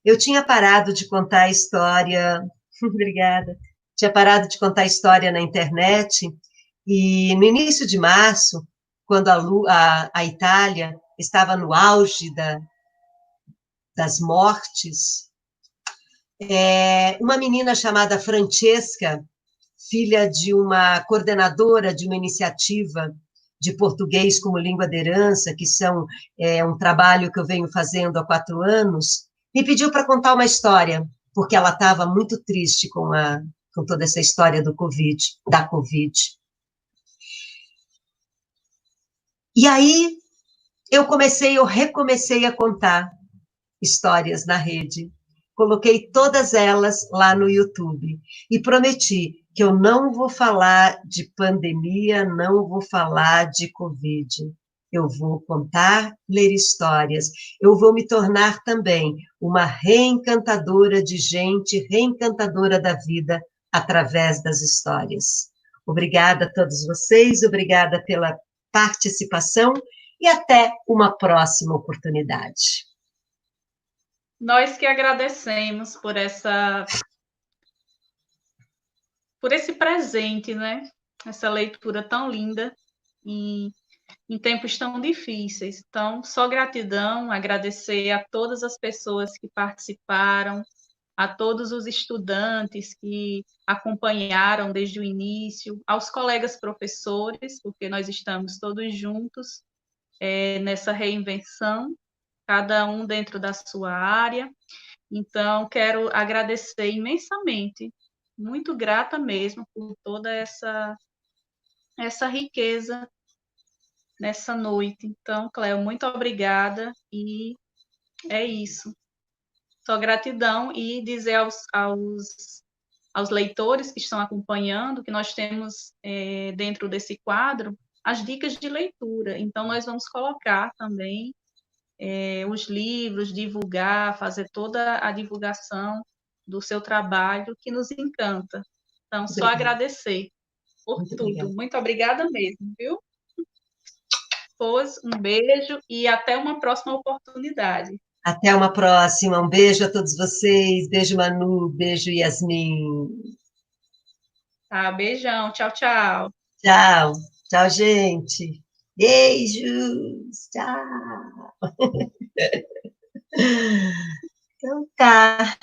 Eu tinha parado de contar a história... Obrigada. Tinha parado de contar a história na internet, e no início de março, quando a Itália estava no auge das mortes, uma menina chamada Francesca, filha de uma coordenadora de uma iniciativa de português como língua de herança, que são um trabalho que eu venho fazendo há 4 anos, me pediu para contar uma história, porque ela estava muito triste com toda essa história da Covid. E aí, eu recomecei a contar histórias na rede. Coloquei todas elas lá no YouTube e prometi que eu não vou falar de pandemia, não vou falar de Covid. Eu vou contar, ler histórias. Eu vou me tornar também uma reencantadora de gente, reencantadora da vida através das histórias. Obrigada a todos vocês, obrigada pela participação e até uma próxima oportunidade. Nós que agradecemos por esse presente, né? Essa leitura tão linda e em tempos tão difíceis. Então, só gratidão, agradecer a todas as pessoas que participaram, a todos os estudantes que acompanharam desde o início, aos colegas professores, porque nós estamos todos juntos nessa reinvenção, cada um dentro da sua área. Então, quero agradecer imensamente, muito grata mesmo por toda essa riqueza nessa noite. Então, Cléo, muito obrigada e é isso. Só gratidão e dizer aos leitores que estão acompanhando que nós temos dentro desse quadro as dicas de leitura. Então, nós vamos colocar também os livros, divulgar, fazer toda a divulgação do seu trabalho que nos encanta. Então, só Obrigada. agradecer por Muito tudo. obrigada. Muito obrigada mesmo, viu? Pois, um beijo e até uma próxima oportunidade. Até uma próxima. Um beijo a todos vocês. Beijo, Manu. Beijo, Yasmin. Tá, beijão. Tchau, tchau. Tchau. Tchau, gente. Beijos. Tchau. Então tá.